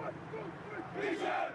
Fischer!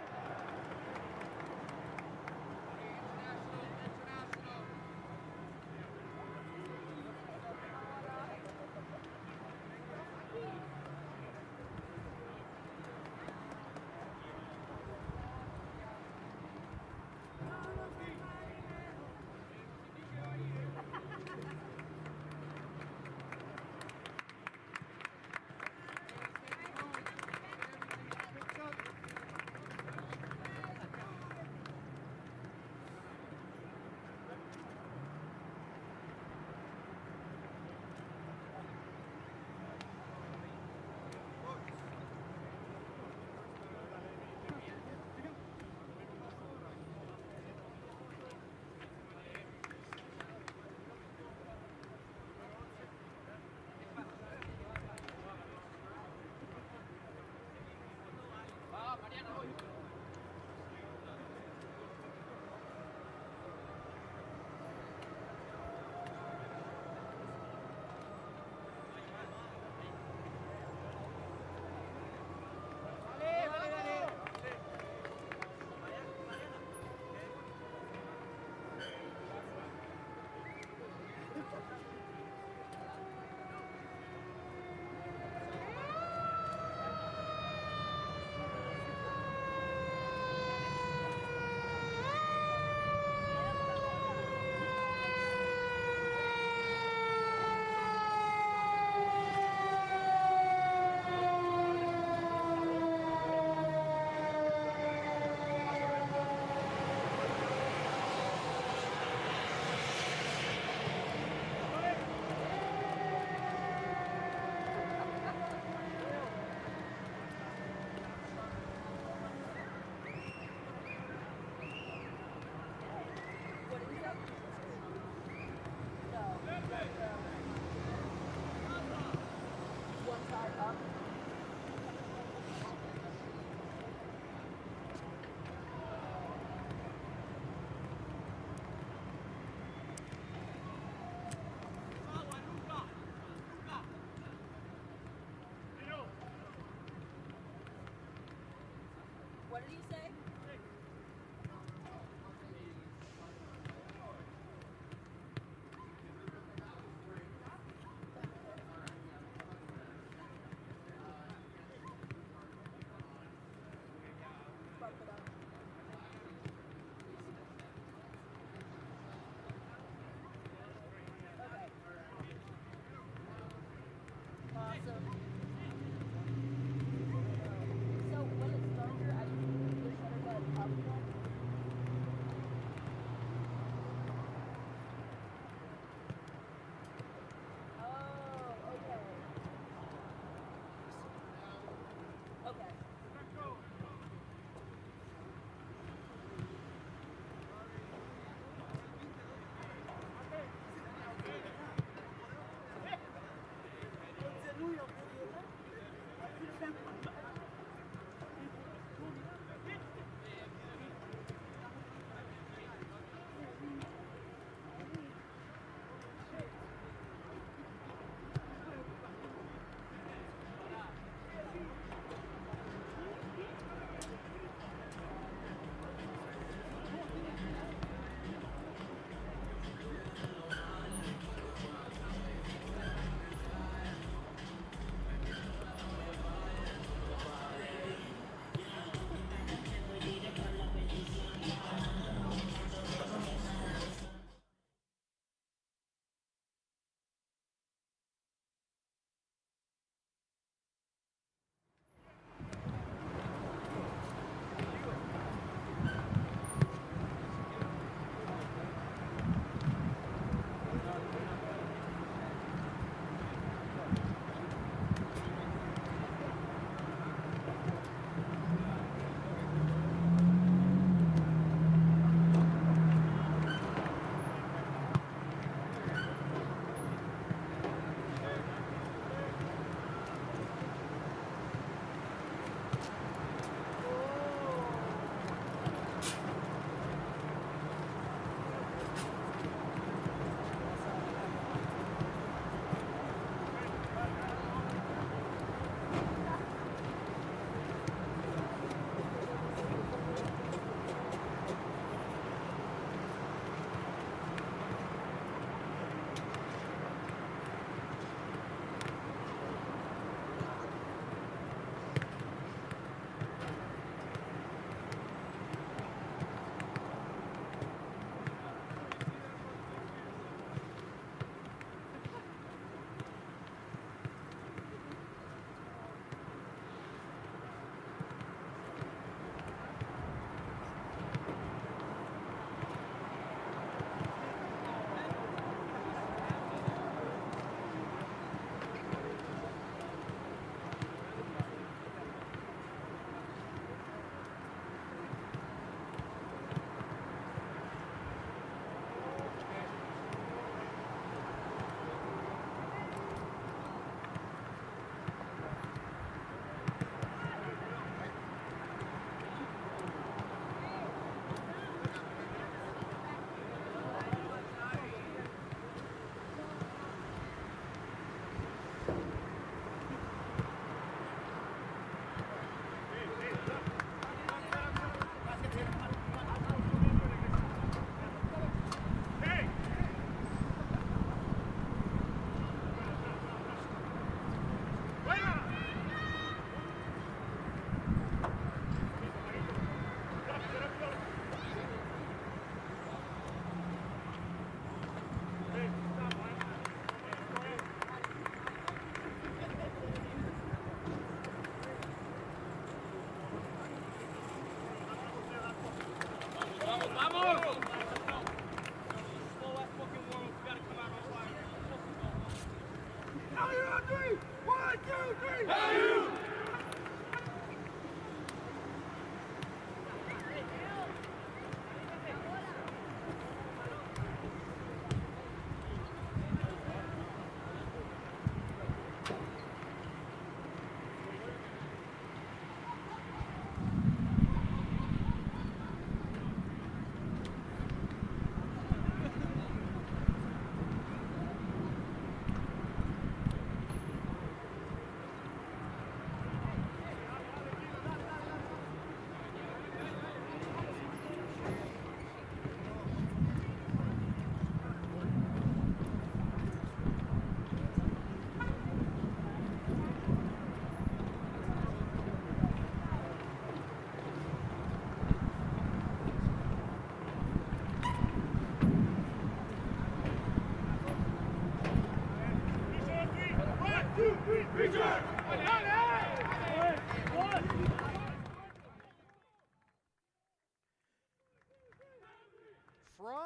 What did he say? Bump it up. Okay. Awesome. So when it's darker, I can put the shutter back.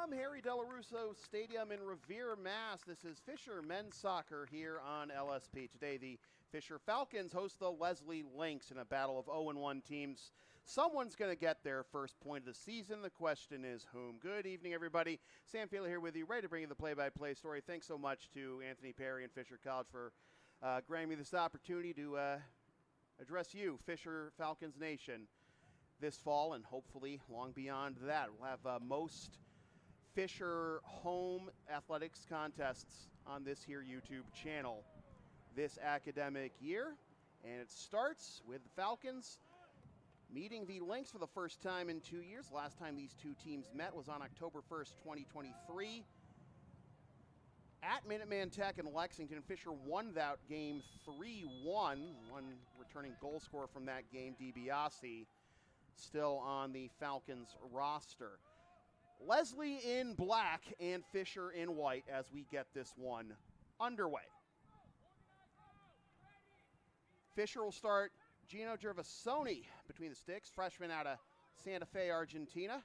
From Harry Delarusso Stadium in Revere, Mass, this is Fischer men's soccer here on LSP. Today, the Fischer Falcons host the Lesley Lynx in a battle of 0-1 teams. Someone's going to get their first point of the season. The question is whom? Good evening, everybody. Sam Fielder here with you, ready to bring you the play-by-play story. Thanks so much to Anthony Perry and Fisher College for granting me this opportunity to address you, Fischer Falcons Nation, this fall and hopefully long beyond that. We'll have most Fischer home athletics contests on this here YouTube channel this academic year. And it starts with the Falcons meeting the Lynx for the first time in 2 years. Last time these two teams met was on October 1st, 2023. At Minuteman Tech in Lexington, Fischer won that game 3-1. One returning goal scorer from that game, DiBiase, still on the Falcons roster. Lesley in black and Fischer in white as we get this one underway. Fischer will start Gino Gervasoni between the sticks, freshman out of Santa Fe, Argentina.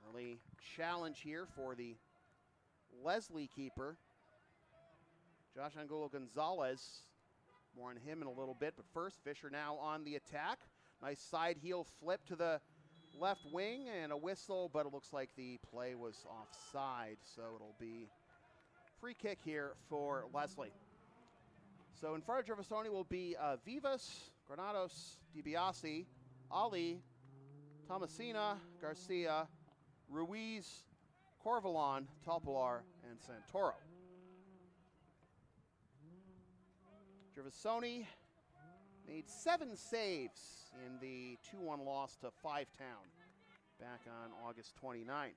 Early challenge here for the Lesley keeper, Josh Angulo Gonzalez. More on him in a little bit, but first, Fischer now on the attack. Nice side heel flip to the left wing and a whistle, but it looks like the play was offside, so it'll be free kick here for Lesley. So in front of Gervasoni will be Vivas, Granados, DiBiase, Ali, Tomasina, Garcia, Ruiz, Corvalon, Talpilar, and Santoro. Gervasoni made 7 saves in the 2-1 loss to Five Town back on August 29th.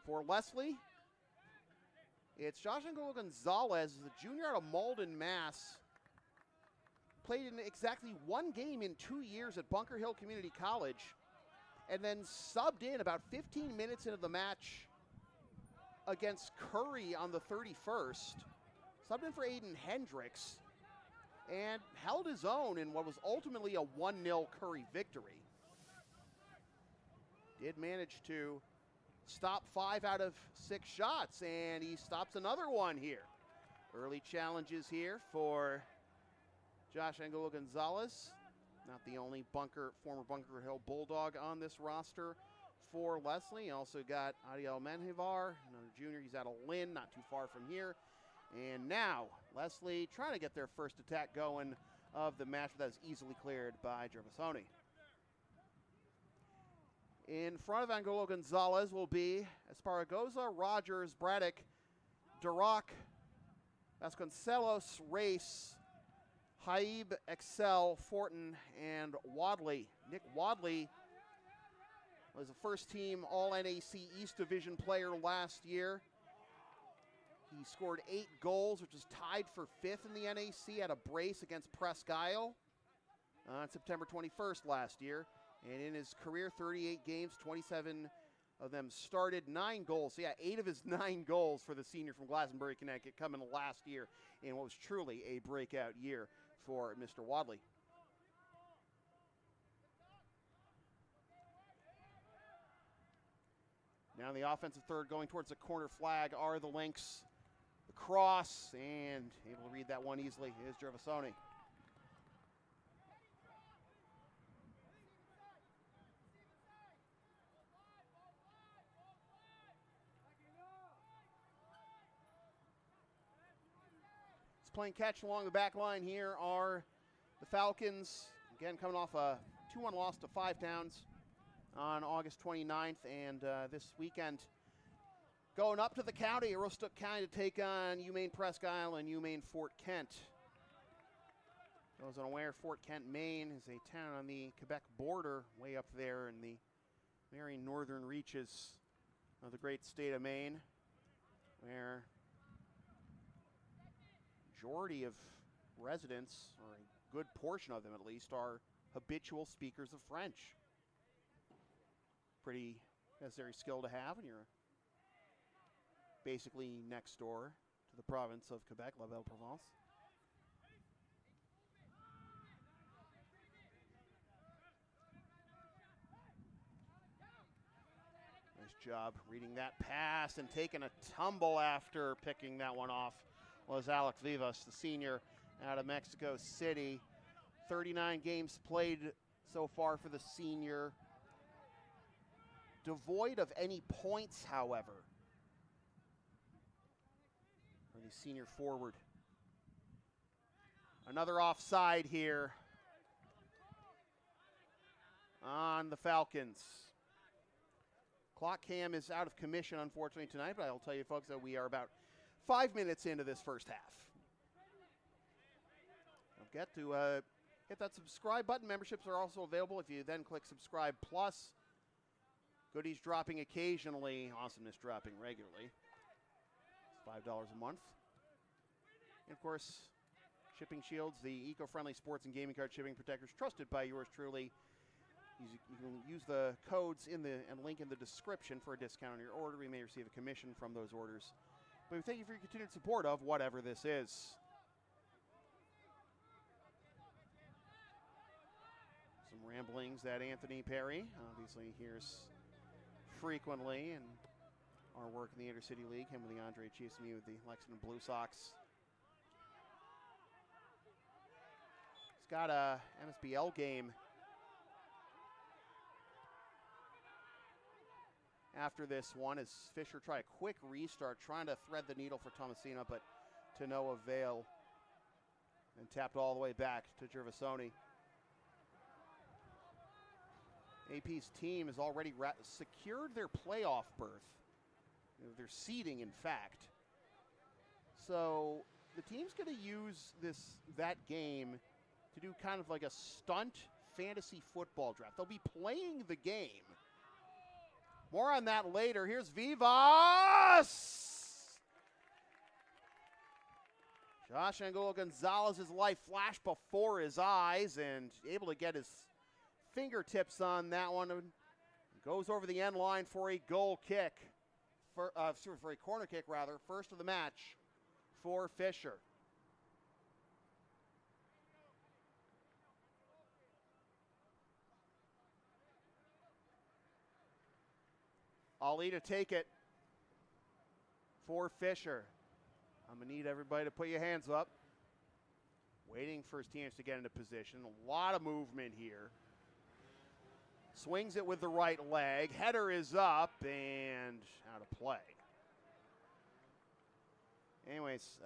For Lesley, it's Josh Angulo Gonzalez, the junior out of Malden, Mass. Played in exactly 1 game in 2 years at Bunker Hill Community College, and then subbed in about 15 minutes into the match against Curry on the 31st. Subbed in for Aiden Hendricks and held his own in what was ultimately a 1-0 Curry victory. Did manage to stop 5 out of 6 shots, and he stops another one here. Early challenges here for Josh Angulo Gonzalez. Not the only former Bunker Hill Bulldog on this roster for Lesley. Also got Adiel Menjivar, another junior. He's out of Lynn, not too far from here. And now Lesley trying to get their first attack going of the match, but that is easily cleared by Gervasoni. In front of Angulo Gonzalez will be Esparragoza, Rogers, Braddock, Durac, Vasconcelos, Race, Haib, Excel, Fortin, and Wadley. Nick Wadley was a first-team All-NAC East Division player last year. He scored 8 goals, which is tied for 5th in the NAC at a brace against Presque Isle on September 21st last year. And in his career, 38 games, 27 of them started, 9 goals. So yeah, 8 of his 9 goals for the senior from Glastonbury, Connecticut, coming last year in what was truly a breakout year for Mr. Wadley. Now in the offensive third, going towards the corner flag are the Lynx. The cross, and able to read that one easily, is Gervasoni. Playing catch along the back line here are the Falcons. Again, coming off a 2-1 loss to Five Towns on August 29th. And this weekend, going up to the county, Aroostook County, to take on UMaine Presque Isle and UMaine Fort Kent. Those unaware, Fort Kent, Maine is a town on the Quebec border, way up there in the very northern reaches of the great state of Maine, where majority of residents, or a good portion of them at least, are habitual speakers of French. Pretty necessary skill to have when you're basically next door to the province of Quebec, La Belle Provence. job reading that pass and taking a tumble after picking that one off was Alex Vivas, the senior out of Mexico City. 39 games played so far for the senior. Devoid of any points, however, for the senior forward. Another offside here on the Falcons. Clock cam is out of commission, unfortunately, tonight, but I'll tell you, folks, that we are about 5 minutes into this first half. Don't forget to hit that subscribe button. Memberships are also available if you then click subscribe plus. Goodies dropping occasionally, awesomeness dropping regularly. It's $5 a month. And of course, Shipping Shields, the eco-friendly sports and gaming card shipping protectors trusted by yours truly. You can use the codes and link in the description for a discount on your order. We may receive a commission from those orders. But we thank you for your continued support of whatever this is. Some ramblings that Anthony Perry obviously hears frequently in our work in the Intercity League, him with the Andre Chiefs, me with the Lexington Blue Sox. He's got a MSBL game after this one as Fischer try a quick restart, trying to thread the needle for Tomasino, but to no avail, and tapped all the way back to Gervasoni. AP's team has already secured their playoff berth, their seeding, in fact. So the team's going to use that game to do kind of like a stunt fantasy football draft. They'll be playing the game. More on that later. Here's Vivas! Josh Angulo Gonzalez's life flashed before his eyes and able to get his fingertips on that one. Goes over the end line for a goal kick. For a corner kick, rather. First of the match for Fischer. Ali to take it for Fischer. I'm going to need everybody to put your hands up. Waiting for his teammates to get into position. A lot of movement here. Swings it with the right leg. Header is up and out of play. Anyways,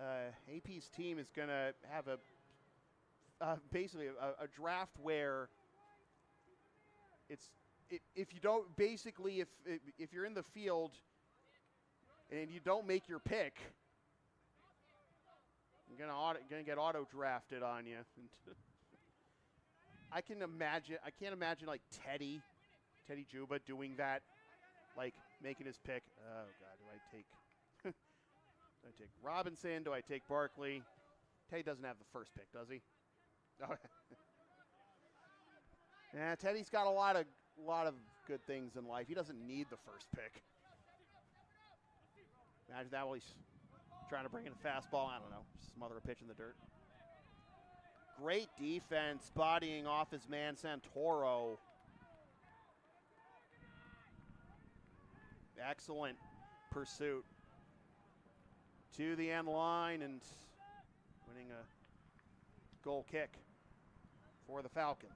AP's team is going to have basically a draft where if you don't, basically, if you're in the field and you don't make your pick, you're gonna get auto drafted on you. I can't imagine like Teddy Juba doing that, like making his pick. Oh God, do I take do I take Robinson? Do I take Barkley? Teddy doesn't have the first pick, does he? Oh. Yeah, Teddy's got a lot of good things in life. He doesn't need the first pick. Imagine that while he's trying to bring in a fastball. I don't know, smother a pitch in the dirt. Great defense, bodying off his man Santoro. Excellent pursuit to the end line and winning a goal kick for the Falcons.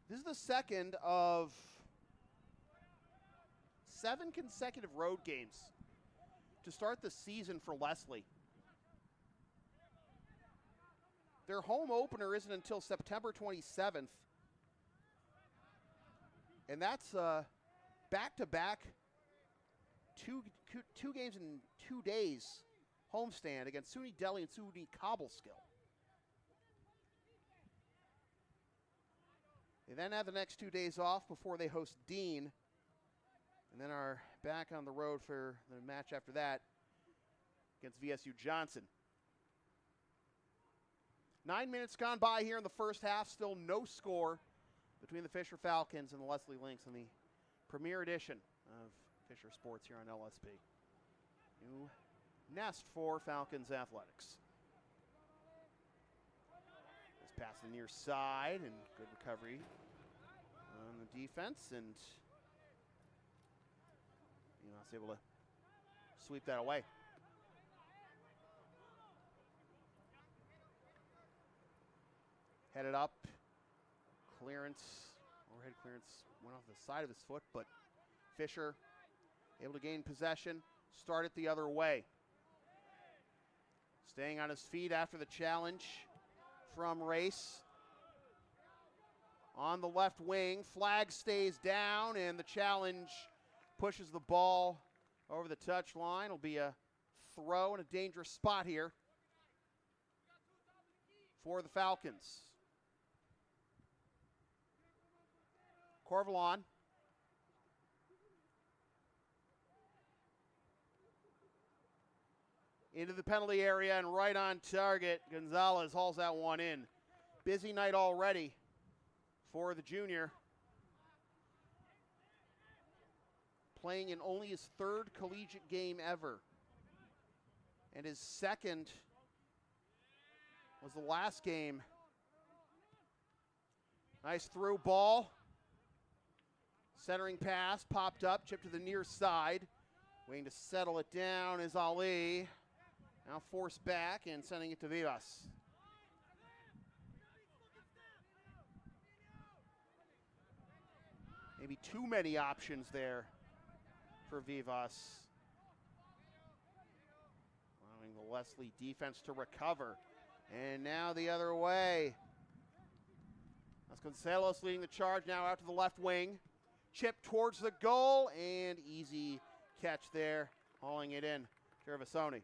This is the second of 7 consecutive road games to start the season for Lesley. Their home opener isn't until September 27th. And that's back-to-back two games in 2 days homestand against SUNY Deli and SUNY Cobleskill. They then have the next 2 days off before they host Dean, and then are back on the road for the match after that against VSU Johnson. 9 minutes gone by here in the first half. Still no score between the Fischer Falcons and the Lesley Lynx in the premier edition of Fischer Sports here on LSP. New nest for Falcons athletics. This pass to the near side, and good recovery on the defense, and Vivas able to sweep that away. Headed up, clearance, overhead clearance went off the side of his foot, but Fischer able to gain possession, start it the other way. Staying on his feet after the challenge from Race. On the left wing, flag stays down, and the challenge pushes the ball over the touch line. It'll be a throw in a dangerous spot here for the Falcons. Corvalon. Into the penalty area and right on target. Gonzalez hauls that one in. Busy night already for the junior. Playing in only his third collegiate game ever. And his second was the last game. Nice through ball. Centering pass, popped up, chipped to the near side. Waiting to settle it down is Ali. Now forced back and sending it to Vivas. Maybe too many options there for Vivas. Allowing the Lesley defense to recover. And now the other way. Vasconcelos leading the charge now out to the left wing. Chip towards the goal, and easy catch there, hauling it in. Gervasoni.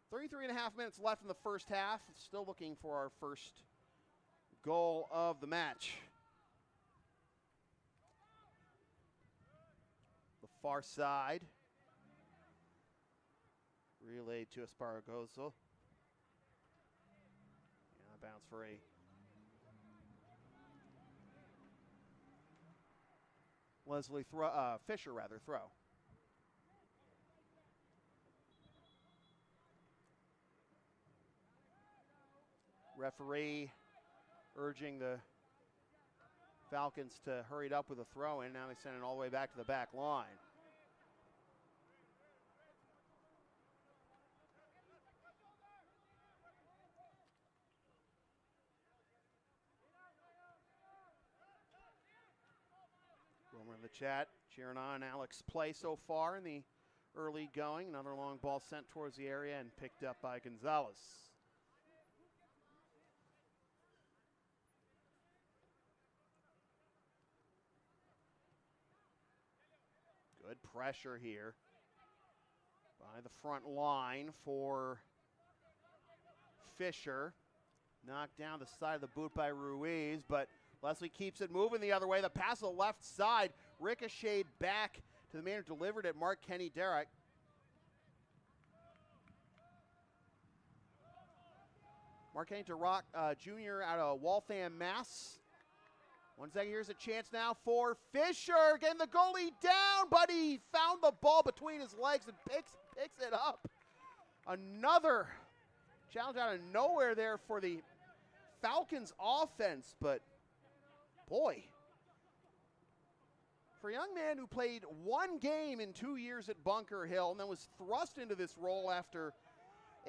Three and a half minutes left in the first half. Still looking for our first goal of the match. The far side. Relayed to Esparragoso. Yeah, bounce for a Lesley Fischer throw. Referee urging the Falcons to hurry it up with a throw in. Now they send it all the way back to the back line. Wilmer in the chat cheering on Alex's play so far in the early going. Another long ball sent towards the area and picked up by Gonzalez. Good pressure here by the front line for Fischer. Knocked down the side of the boot by Ruiz, but Lesley keeps it moving the other way. The pass to the left side, ricocheted back to the man who delivered it, Mark Kenny Derrick. Mark Kenny Derrick, Jr. out of Waltham, Mass. 1 second, here's a chance now for Fischer, getting the goalie down, but he found the ball between his legs and picks it up. Another challenge out of nowhere there for the Falcons offense, but boy, for a young man who played one game in 2 years at Bunker Hill and then was thrust into this role after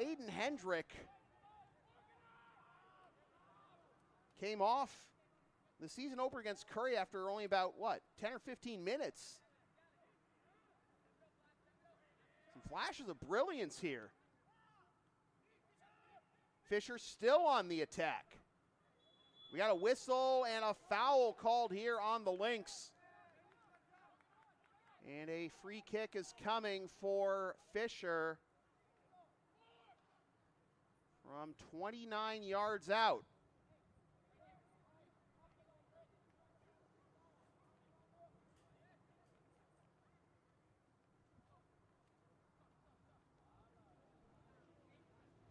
Aiden Hendrick came off the season opener against Curry after only about, 10 or 15 minutes. Some flashes of brilliance here. Fischer still on the attack. We got a whistle and a foul called here on the Lynx. And a free kick is coming for Fischer from 29 yards out.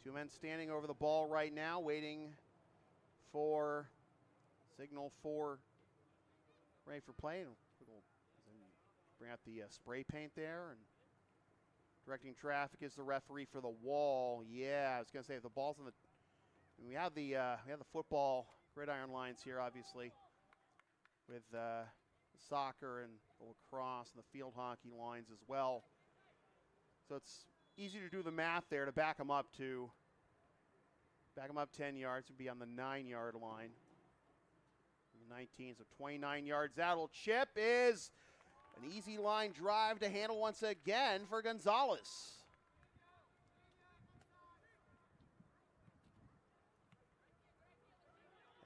Two men standing over the ball right now, waiting for signal for ready for play. We'll bring out the spray paint there and Directing traffic is the referee for the wall. Yeah, I was going to say if the ball's on the. We have the football gridiron lines here, obviously, with the soccer and the lacrosse and the field hockey lines as well. So it's easy to do the math there to back them up 10 yards would be on the 9-yard line. 19, so 29 yards out. Little chip is an easy line drive to handle once again for Gonzalez.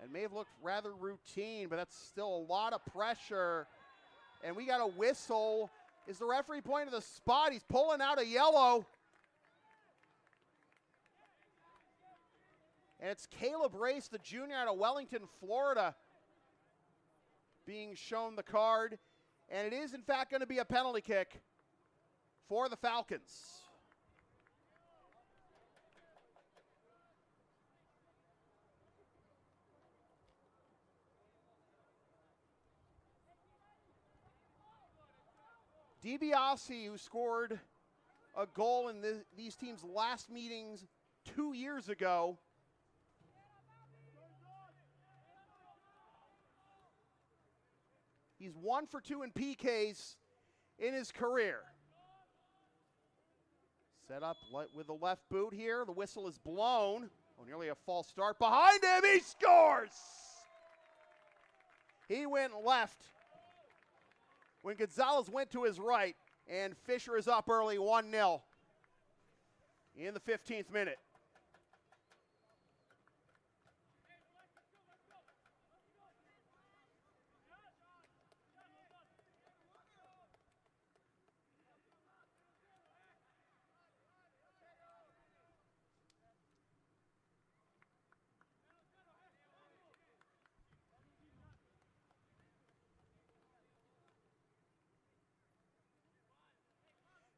It may have looked rather routine, but that's still a lot of pressure. And we got a whistle. Is the referee pointing to the spot? He's pulling out a yellow. And it's Caleb Race, the junior out of Wellington, Florida, being shown the card. And it is, in fact, going to be a penalty kick for the Falcons. DiBiase, who scored a goal in these teams' last meetings 2 years ago, he's 1 for 2 in PKs in his career. Set up with the left boot here. The whistle is blown. Oh, nearly a false start behind him. He scores! He went left when Gonzalez went to his right, and Fischer is up early 1-0 in the 15th minute.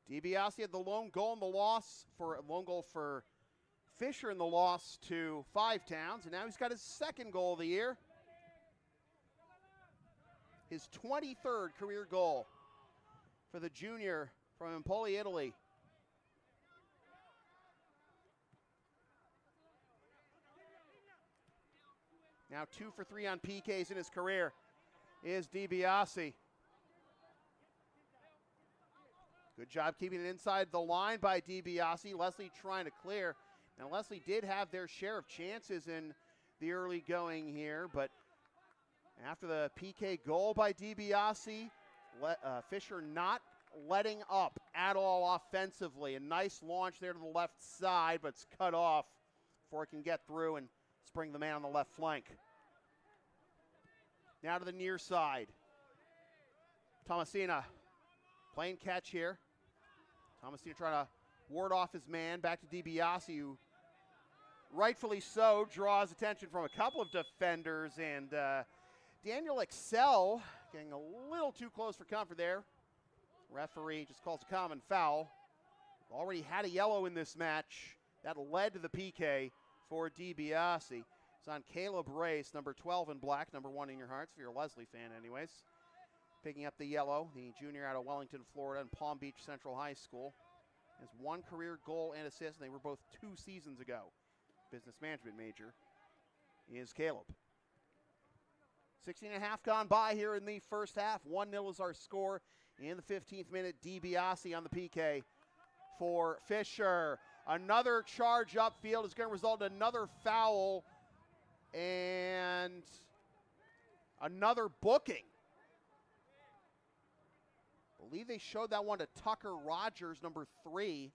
DiBiase had the lone goal in the loss for Fischer in the loss to Five Towns, and now he's got his second goal of the year. His 23rd career goal for the junior from Empoli, Italy. Now 2 for 3 on PKs in his career is DiBiase. Good job keeping it inside the line by DiBiase. Lesley trying to clear. Now Lesley did have their share of chances in the early going here, but after the PK goal by DiBiase, Fischer not letting up at all offensively. A nice launch there to the left side, but it's cut off before it can get through and spring the man on the left flank. Now to the near side. Tomasina playing catch here. Tomasina trying to ward off his man. Back to DiBiase, who rightfully so draws attention from a couple of defenders. And Daniel Excel getting a little too close for comfort there. Referee just calls a common foul. Already had a yellow in this match. That led to the PK for DiBiase. It's on Caleb Race, number 12 in black, number 1 in your hearts, if you're a Lesley fan anyways. Picking up the yellow, the junior out of Wellington, Florida, and Palm Beach Central High School. Has 1 career goal and assist, and they were both 2 seasons ago. Business management major is Caleb. 16 and a half gone by here in the first half. 1-0 is our score in the 15th minute. DiBiase on the PK for Fischer. Another charge upfield is going to result in another foul and another booking. I believe they showed that one to Tucker Rogers, number 3.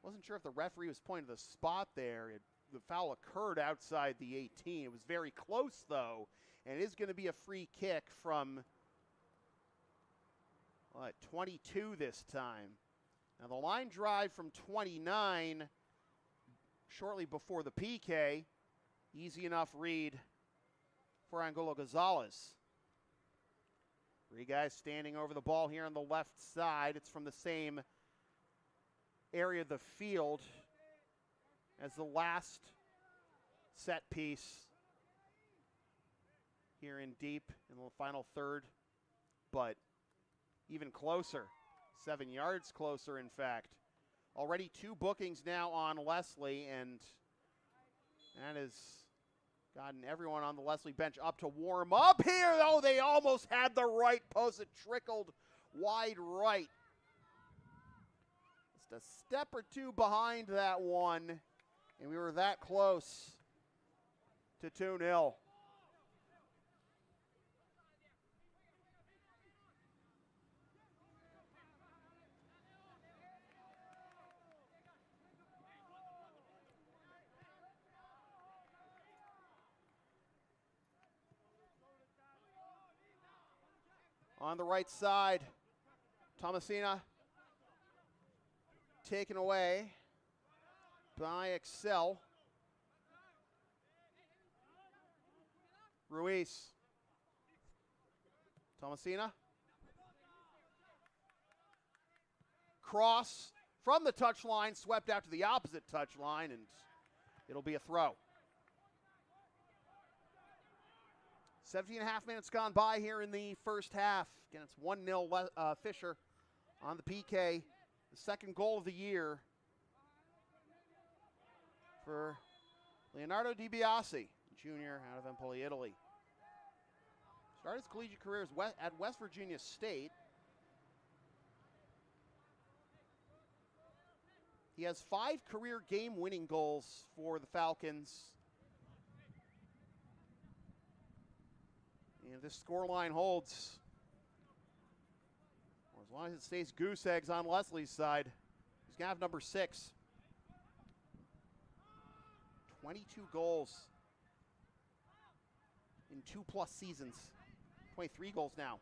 Wasn't sure if the referee was pointing to the spot there. The foul occurred outside the 18. It was very close, though, and it is going to be a free kick from 22 this time. Now, the line drive from 29 shortly before the PK. Easy enough read for Angulo Gonzalez. 3 guys standing over the ball here on the left side. It's from the same area of the field as the last set piece here in deep in the final third, but even closer. 7 yards closer, in fact. Already 2 bookings now on Lesley, and that has gotten everyone on the Lesley bench up to warm up here. Oh, they almost had the right post. It trickled wide right. Just a step or two behind that one, and we were that close to 2-0. On the right side, Thomasina taken away by Excel. Ruiz. Thomasina. Cross from the touchline, swept out to the opposite touchline, and it'll be a throw. 17.5 minutes gone by here in the first half. Again, it's 1-0 Fischer on the PK. The second goal of the year for Leonardo DiBiase, junior out of Empoli, Italy. Started his collegiate career at West Virginia State. He has 5 career game-winning goals for the Falcons. And if this scoreline holds, or as long as it stays goose eggs on Lesley's side, he's going to have number 6. 22 goals in 2+ seasons. 23 goals now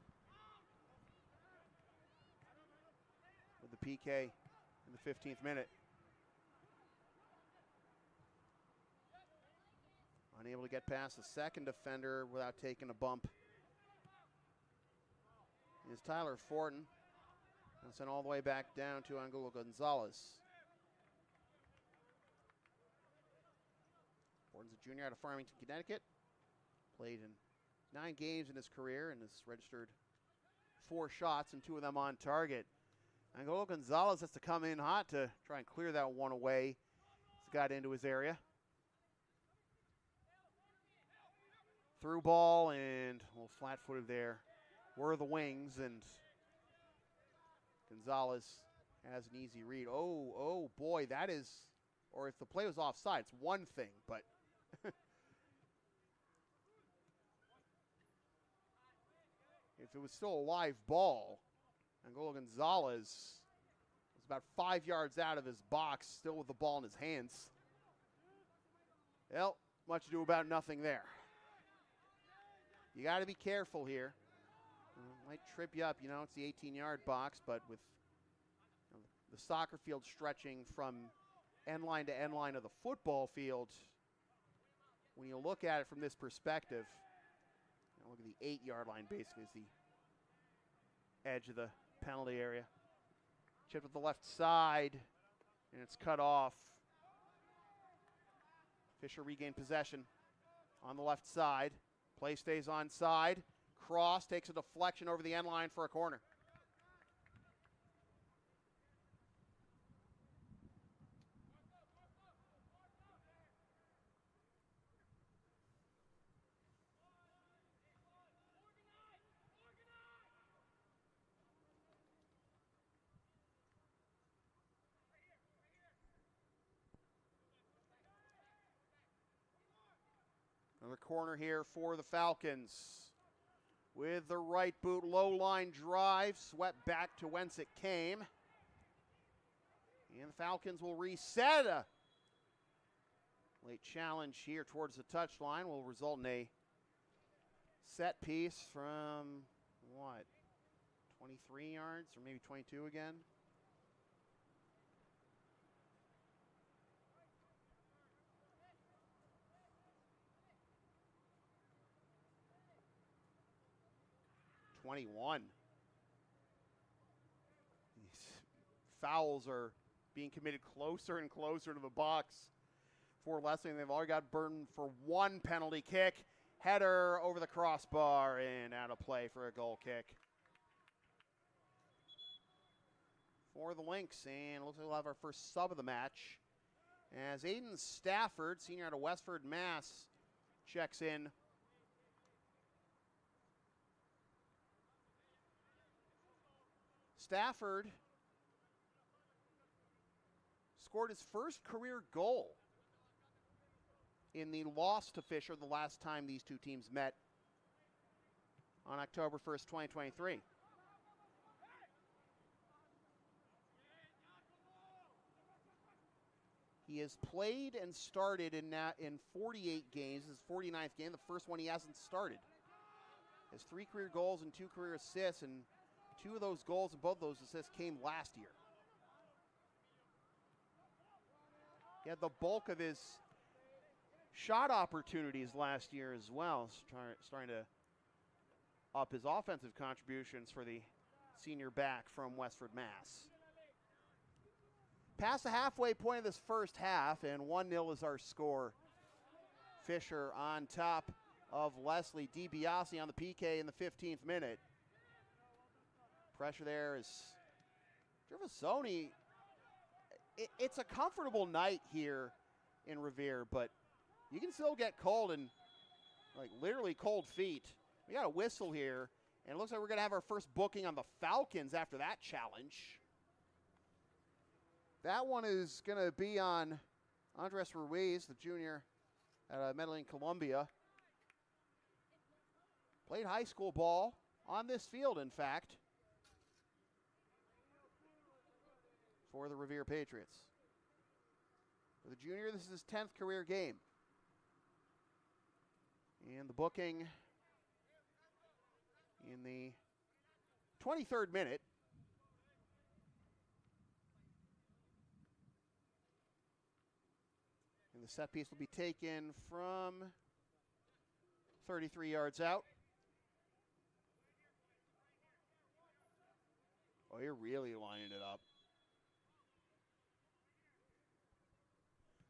with the PK in the 15th minute. Unable to get past the second defender without taking a bump is Tyler Fortin. And sent all the way back down to Angulo Gonzalez. Fortin's a junior out of Farmington, Connecticut. Played in 9 games in his career and has registered 4 shots and 2 of them on target. Angulo Gonzalez has to come in hot to try and clear that one away. He's got into his area. Through ball and a little flat-footed there were the wings, and Gonzalez has an easy read. Oh boy, that is, or if the play was offside, it's one thing, but if it was still a live ball, Angulo Gonzalez was about 5 yards out of his box, still with the ball in his hands. Well, much ado about nothing there. You got to be careful here. Might trip you up, it's the 18-yard box, but with the soccer field stretching from end line to end line of the football field, when you look at it from this perspective, look at the 8-yard line basically is the edge of the penalty area. Chipped with the left side, and it's cut off. Fischer regained possession on the left side. Play stays onside. Cross takes a deflection over the end line for a corner. Another corner here for the Falcons. With the right boot, low line drive, swept back to whence it came. And the Falcons will reset. A late challenge here towards the touchline will result in a set piece from, 23 yards or maybe 22 again? These fouls are being committed closer and closer to the box for Lesley, and they've already got burden for one penalty kick. Header over the crossbar and out of play for a goal kick. for the Lynx. And it looks like we'll have our first sub of the match as Aiden Stafford, senior out of Westford, Mass, checks in. Stafford scored his first career goal in the loss to Fischer the last time these two teams met on October 1st, 2023. He has played and started in 48 games. His 49th game, the first one he hasn't started. Has 3 career goals and 2 career assists, and 2 of those goals and both those assists came last year. He had the bulk of his shot opportunities last year as well, starting to up his offensive contributions for the senior back from Westford, Mass. Past the halfway point of this first half, and 1-0 is our score. Fischer on top of Lesley. DiBiase on the PK in the 15th minute. Pressure there is Gervasoni. It's a comfortable night here in Revere, but you can still get cold and like literally cold feet. We got a whistle here, and it looks like we're going to have our first booking on the Falcons after that challenge. That one is going to be on Andres Ruiz, the junior at Medellin, Colombia. Played high school ball on this field, in fact, for the Revere Patriots. For the junior, this is his 10th career game. And the booking in the 23rd minute. And the set piece will be taken from 33 yards out. Oh, you're really lining it up.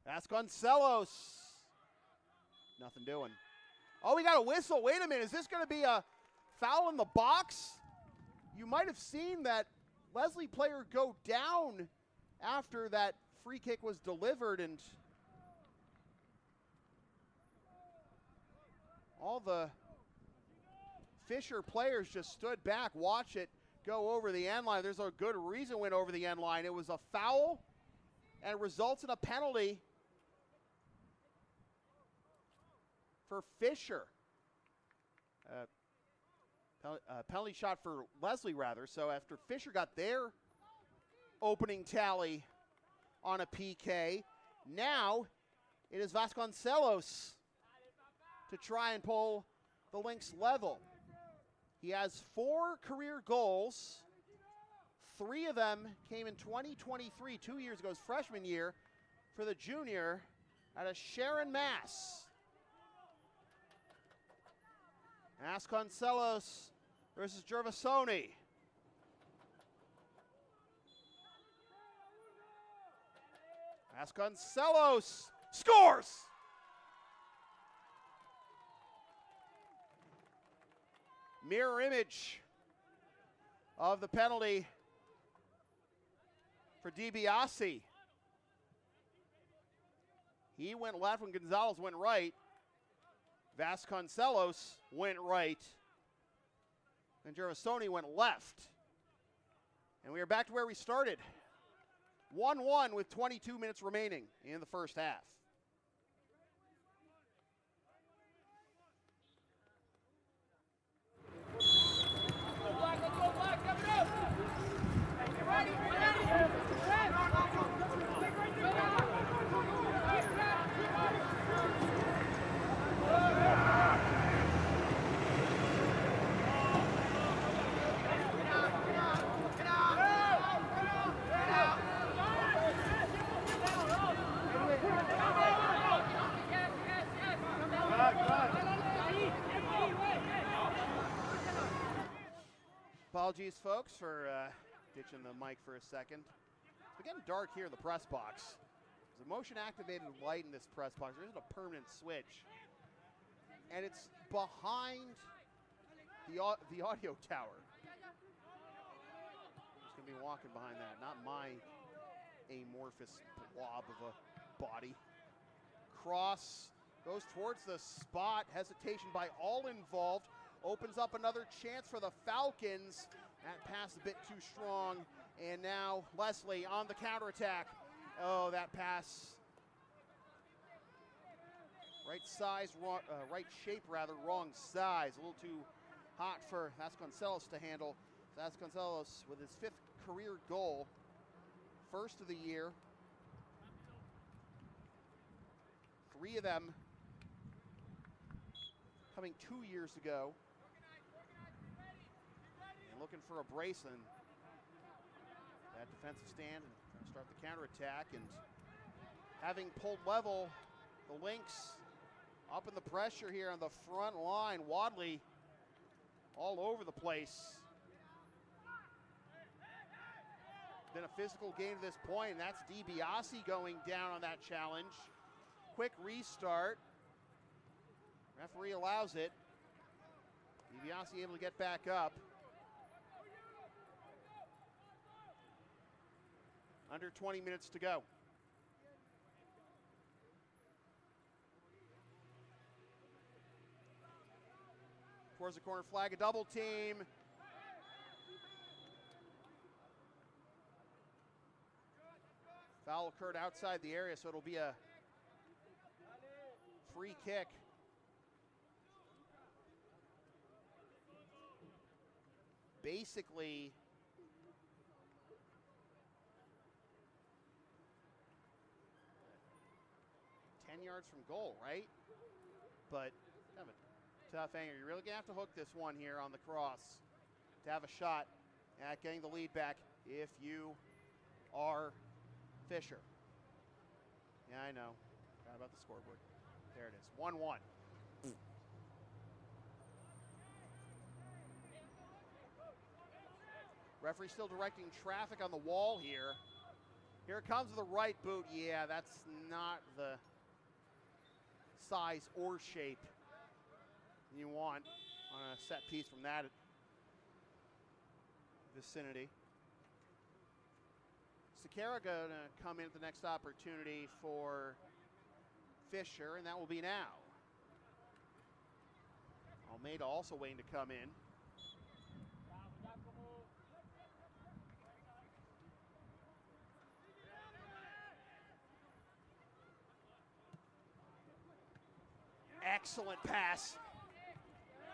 Vasconcelos. Nothing doing. Oh, we got a whistle. Wait a minute. Is this going to be a foul in the box? You might have seen that Lesley player go down after that free kick was delivered, and all the Fischer players just stood back, watch it go over the end line. There's a good reason it went over the end line. It was a foul, and it results in a penalty for Fischer. Penalty shot for Lesley, rather. So after Fischer got their opening tally on a PK, now it is Vasconcelos to try and pull the Lynx level. He has 4 career goals. 3 of them came in 2023, 2 years ago, his freshman year, for the junior out of Sharon, Mass. Vasconcelos versus Gervasoni. Vasconcelos scores! Mirror image of the penalty for DiBiase. He went left when Gonzalez went right. Vasconcelos went right, and Gervasoni went left. And we are back to where we started. 1-1 with 22 minutes remaining in the first half. Apologies, folks, for ditching the mic for a second. It's getting dark here in the press box. There's a motion-activated light in this press box. There isn't a permanent switch. And it's behind the audio tower. Just going to somebody walking behind that, not my amorphous blob of a body. Cross goes towards the spot. Hesitation by all involved. Opens up another chance for the Falcons. That pass a bit too strong. And now Lesley on the counterattack. Oh, that pass. Right size, wrong, right shape rather, wrong size. A little too hot for Vasconcelos to handle. Vasconcelos with his 5th career goal. First of the year. 3 of them coming 2 years ago. And looking for a brace and that defensive stand and trying to start the counterattack. And having pulled level, the Lynx up in the pressure here on the front line. Wadley all over the place. Been a physical game to this point, and that's DiBiase going down on that challenge. Quick restart. Referee allows it. DiBiase able to get back up. Under 20 minutes to go. Towards the corner flag, a double team. Foul occurred outside the area, so it'll be a free kick. Basically, yards from goal, right? But kind of a tough angle. You're really gonna have to hook this one here on the cross to have a shot at getting the lead back if you are Fischer. Yeah, I know. Forgot about the scoreboard. There it is. 1-1. Referee still directing traffic on the wall here. Here it comes with the right boot. Yeah, that's not the size or shape you want on a set piece from that vicinity. Sakara gonna come in at the next opportunity for Fischer, and that will be now. Almeida also waiting to come in. Excellent pass.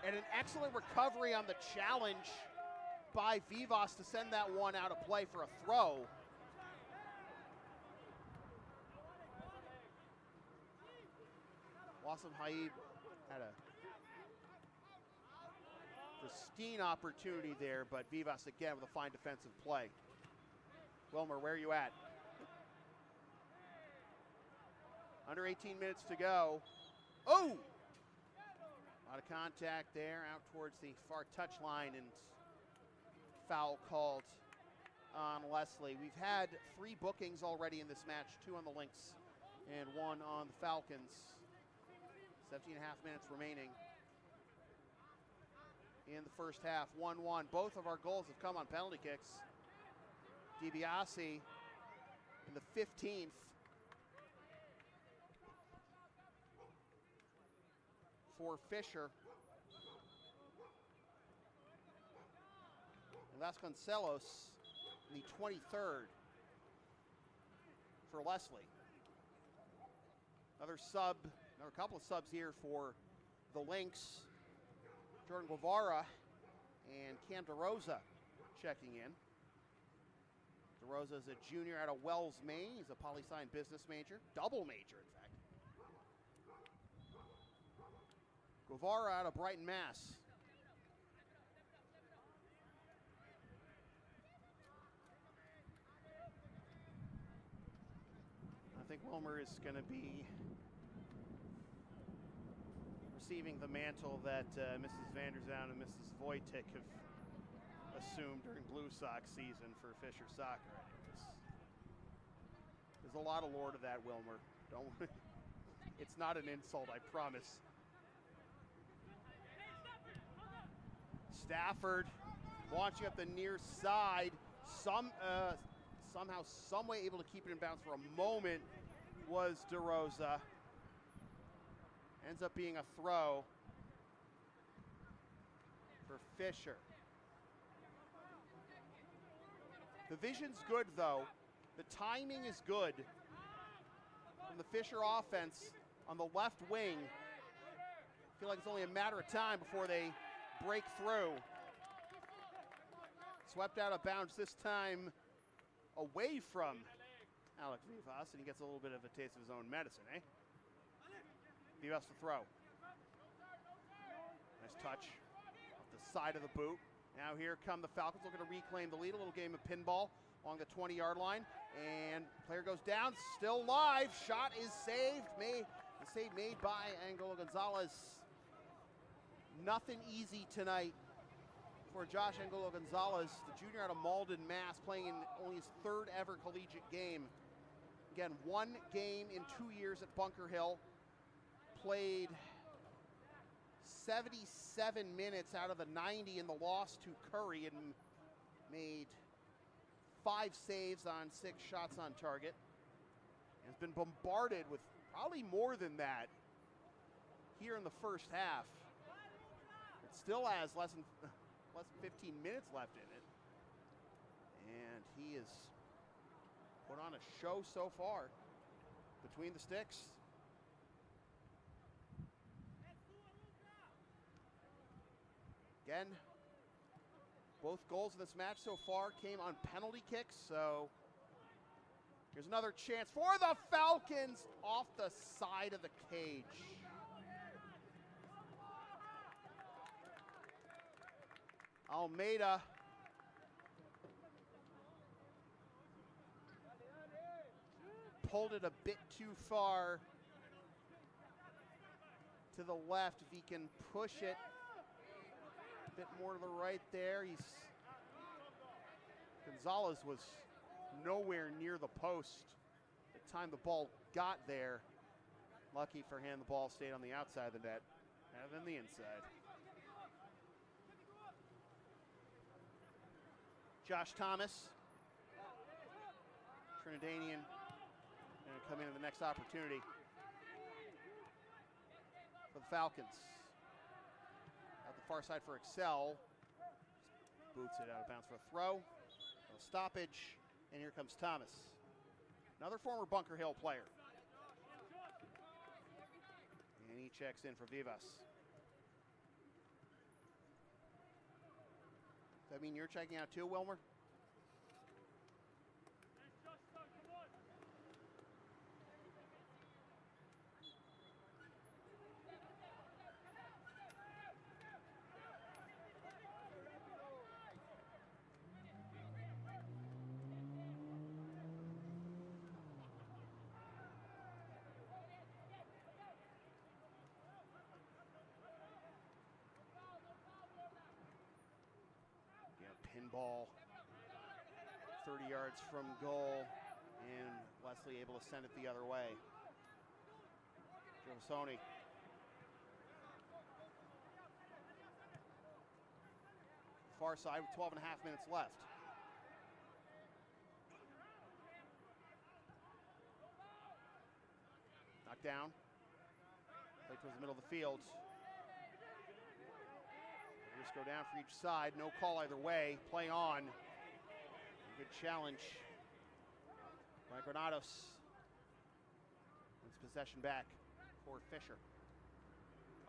And an excellent recovery on the challenge by Vivas to send that one out of play for a throw. Wassim Haib had a pristine opportunity there, but Vivas again with a fine defensive play. Wilmer, where are you at? Under 18 minutes to go. Oh! A lot of contact there out towards the far touchline, and foul called on Lesley. We've had 3 bookings already in this match, 2 on the Lynx and 1 on the Falcons. 17 and a half minutes remaining in the first half. 1-1. Both of our goals have come on penalty kicks. DiBiase in the 15th. For Fischer. And Vasconcelos in the 23rd for Lesley. Another couple of subs here for the Lynx. Jordan Guevara and Cam DeRosa checking in. DeRosa is a junior out of Wells, Maine. He's a poli-sci business major, double major in fact. Guevara out of Brighton, Mass. I think Wilmer is going to be receiving the mantle that Mrs. Vanderzaan and Mrs. Wojtek have assumed during Blue Sox season for Fischer soccer. There's a lot of lore to that, Wilmer. Don't. It's not an insult, I promise. Stafford launching up the near side. Somehow, some way able to keep it in bounds for a moment was DeRosa. Ends up being a throw for Fischer. The vision's good, though. The timing is good from the Fischer offense on the left wing. I feel like it's only a matter of time before they break through. Swept out of bounds this time away from Alex Vivas, and he gets a little bit of a taste of his own medicine, eh? Vivas to throw. Nice touch off the side of the boot. Now here come the Falcons looking to reclaim the lead. A little game of pinball along the 20-yard line. And player goes down, still live. Shot is saved. The save made by Angulo Gonzalez. Nothing easy tonight for Josh Angulo Gonzalez, the junior out of Malden, Mass, playing in only his third ever collegiate game. Again, one game in 2 years at Bunker Hill. Played 77 minutes out of the 90 in the loss to Curry and made 5 saves on 6 shots on target. Has been bombarded with probably more than that here in the first half. It still has less than 15 minutes left in it. And he has put on a show so far between the sticks. Again, both goals in this match so far came on penalty kicks, so here's another chance for the Falcons off the side of the cage. Almeida pulled it a bit too far to the left. If he can push it a bit more to the right there. Gonzalez was nowhere near the post at the time the ball got there. Lucky for him, the ball stayed on the outside of the net rather than the inside. Josh Thomas, Trinidadian, going to come into the next opportunity for the Falcons. Out the far side for Excel. Boots it out of bounds for a throw. A stoppage, and here comes Thomas. Another former Bunker Hill player. And he checks in for Vivas. Does that mean you're checking out too, Wilmer? Pinball, 30 yards from goal, and Lesley able to send it the other way. Giovasoni. Far side with 12 and a half minutes left. Knocked down. Play towards the middle of the field. Go down for each side, no call either way, play on. Good challenge by Granados. Wins possession back for Fischer.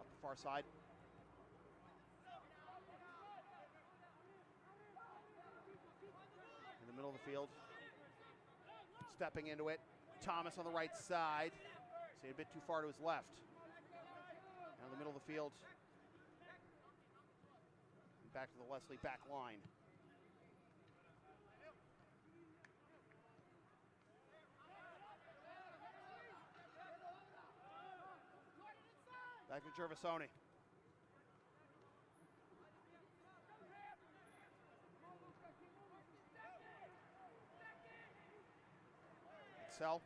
Up the far side. In the middle of the field. Stepping into it. Thomas on the right side. Stayed a bit too far to his left. Now in the middle of the field. Back to the Lesley back line. Back to Giovasoni. Excel.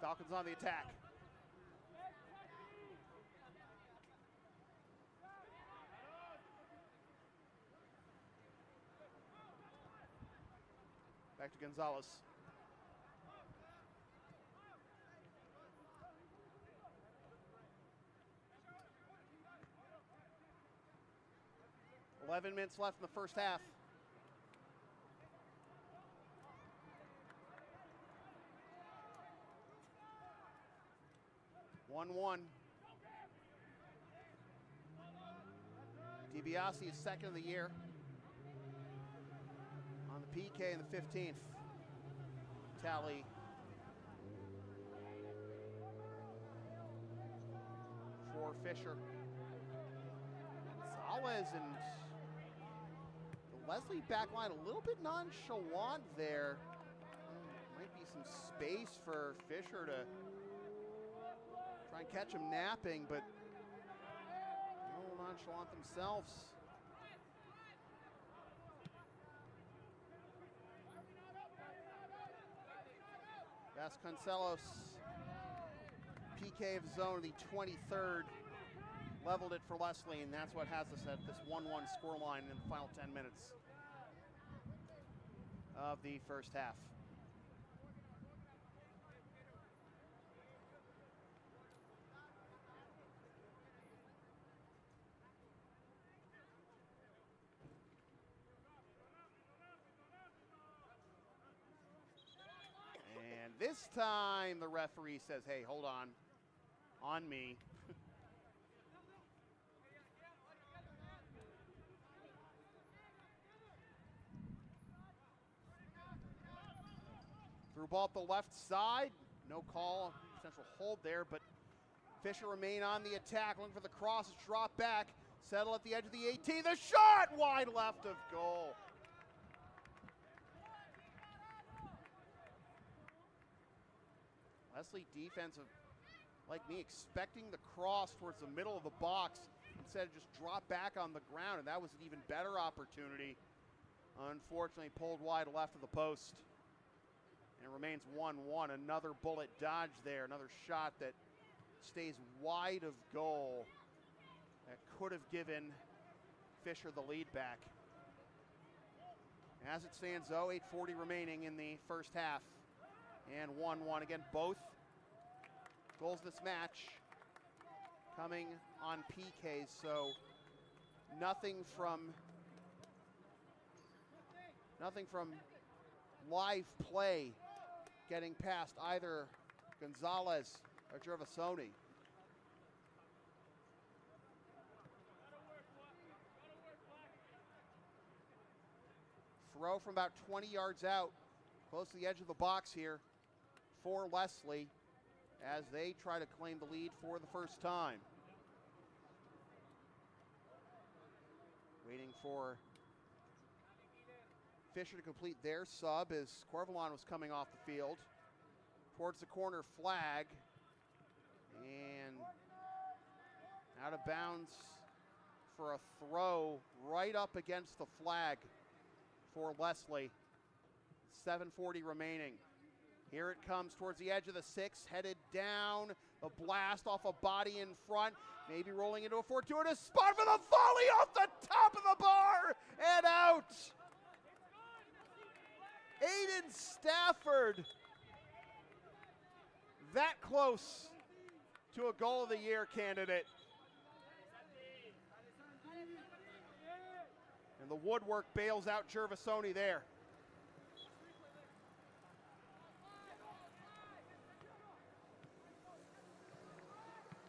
Falcons on the attack. Back to Gonzalez. .11 minutes left in the first half. (1-1). DiBiase is second of the year on the PK in the 15th. Tally for Fischer. Gonzalez and the Lesley backline a little bit nonchalant there. Might be some space for Fischer to try and catch him napping, but a little nonchalant themselves. Vasconcelos, PK of zone, the 23rd, leveled it for Lesley, and that's what has us at this 1-1 scoreline in the final 10 minutes of the first half. And this time the referee says, hey, hold on me. Through ball up the left side, no call, potential hold there, but Fischer remain on the attack, looking for the crosses, drop back, settle at the edge of the 18, the shot wide left of goal. Lesley defensive, like me, expecting the cross towards the middle of the box instead of just drop back on the ground, and that was an even better opportunity. Unfortunately, pulled wide left of the post. And it remains 1-1. Another bullet dodge there, another shot that stays wide of goal. That could have given Fischer the lead back. As it stands, though, 8:40 remaining in the first half. And 1-1. Again, both goals this match coming on PKs, so nothing from live play getting past either Gonzalez or Gervasoni. Throw from about 20 yards out, close to the edge of the box here for Lesley as they try to claim the lead for the first time. Waiting for Fischer to complete their sub as Corvalon was coming off the field towards the corner flag, and out of bounds for a throw right up against the flag for Lesley. 7:40 remaining. Here it comes towards the edge of the 6, headed down, a blast off a body in front, maybe rolling into a fortuitous spot for the volley off the top of the bar and out. Aiden Stafford, that close to a goal of the year candidate. And the woodwork bails out Gervasoni there.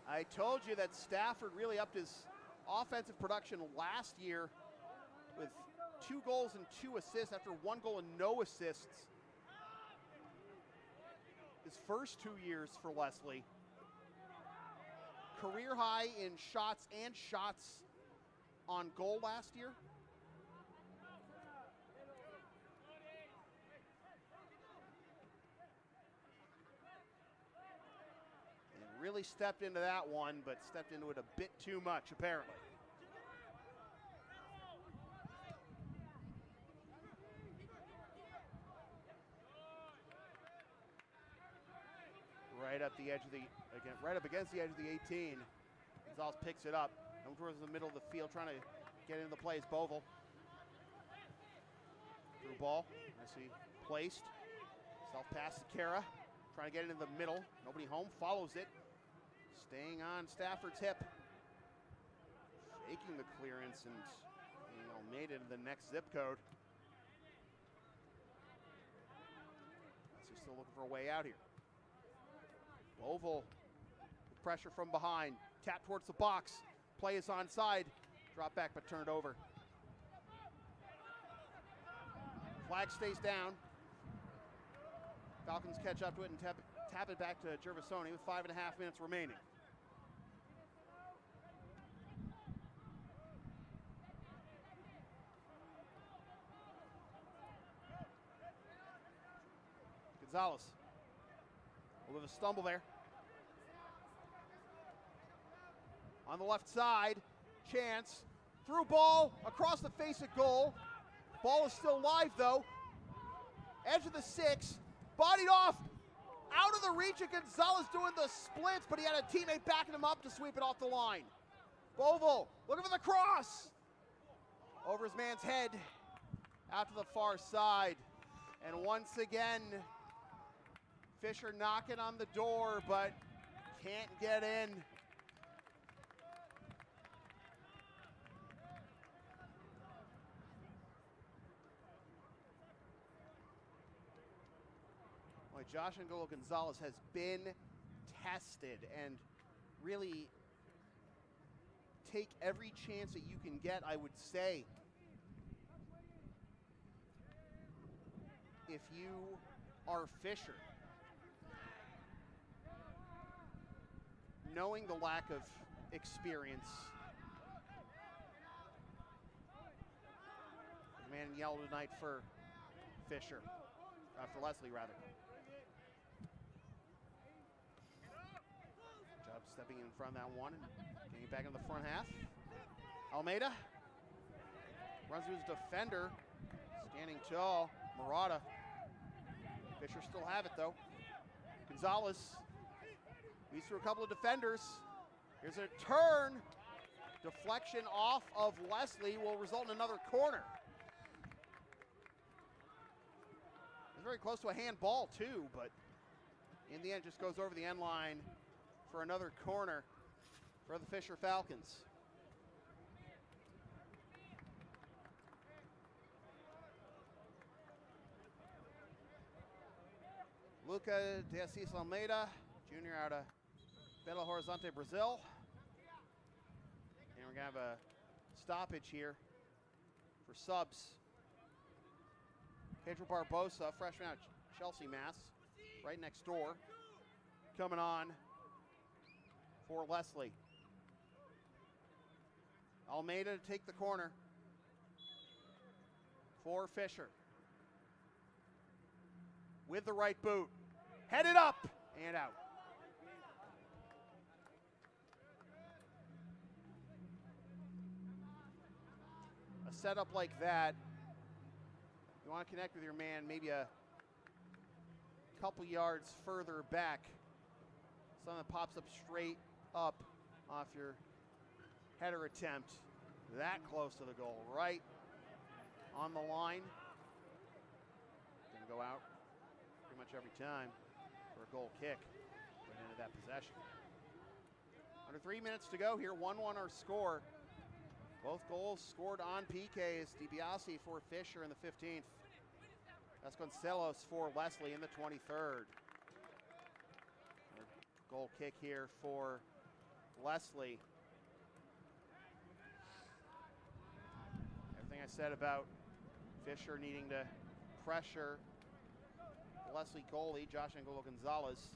I told you that Stafford really upped his offensive production last year with 2 goals and 2 assists after 1 goal and no assists his first 2 years for Lesley. Career high in shots and shots on goal last year. And really stepped into that one, but stepped into it a bit too much, apparently. Right up the edge of the, again, right up against the edge of the 18. Gonzalez picks it up. Comes towards the middle of the field, trying to get into the play is Boval. Through ball. I see placed. Self pass to Kara. Trying to get it in the middle. Nobody home. Follows it. Staying on Stafford's hip. Faking the clearance and made it into the next zip code. Lesley still looking for a way out here. Bovell with pressure from behind. Tap towards the box. Play is onside. Drop back but turned over. Flag stays down. Falcons catch up to it and tap it back to Gervasoni with 5.5 minutes remaining. Gonzalez. A little stumble there. On the left side, chance. Through ball, across the face of goal. Ball is still live though. Edge of the 6, bodied off. Out of the reach of Gonzalez doing the splits, but he had a teammate backing him up to sweep it off the line. Bovell looking for the cross. Over his man's head, out to the far side. And once again, Fischer knocking on the door, but can't get in. Boy, Josh Angolo Gonzalez has been tested and really take every chance that you can get, I would say. If you are Fischer, knowing the lack of experience, the man in yellow tonight for Fischer, for Lesley rather. Chubb stepping in front of that one and getting back into the front half. Almeida runs to his defender, standing tall. Murata. Fischer still have it though. Gonzalez leads through a couple of defenders. Here's a turn. Deflection off of Lesley will result in another corner. It's very close to a handball too, but in the end just goes over the end line for another corner for the Fischer Falcons. Luca de Assis Almeida, junior out of Belo Horizonte, Brazil. And we're going to have a stoppage here for subs. Pedro Barbosa, freshman out of Chelsea, Mass, right next door, coming on for Lesley. Almeida to take the corner for Fischer. With the right boot, headed up and out. A setup like that, you want to connect with your man maybe a couple yards further back. Something that pops up straight up off your header attempt. That close to the goal, right on the line. Gonna go out pretty much every time for a goal kick right into that possession. Under 3 minutes to go here, 1-1 our score. Both goals scored on PKs. DiBiase for Fischer in the 15th. Vasconcelos for Lesley in the 23rd. Goal kick here for Lesley. Everything I said about Fischer needing to pressure Lesley goalie, Josh Angolo Gonzalez,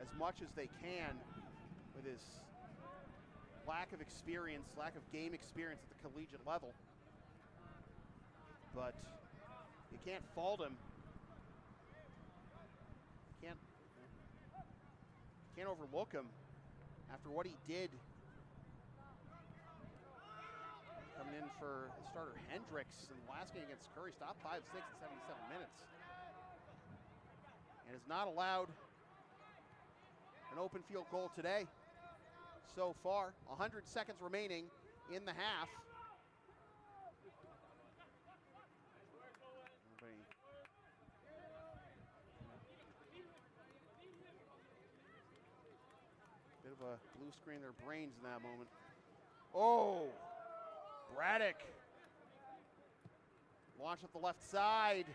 as much as they can with his lack of experience, lack of game experience at the collegiate level. But you can't fault him. Can't overlook him after what he did coming in for the starter Hendricks in the last game against Curry. Stopped 5-6 in 77 minutes. And has not allowed an open field goal today so far. 100 seconds remaining in the half. Should have blue screen their brains in that moment. Oh, Braddock. Launch up the left side.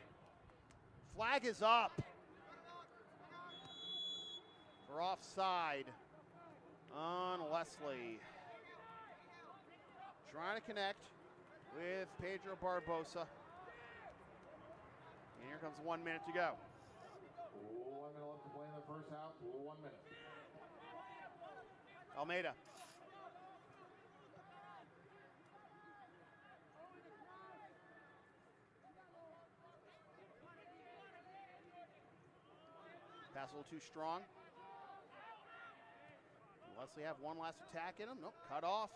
Flag is up. For offside on Lesley. Trying to connect with Pedro Barbosa. And here comes 1 minute to go. 1 minute left to play in the first half. 1 minute. Almeida. Pass a little too strong. Lesley have one last attack in him. Nope, cut off.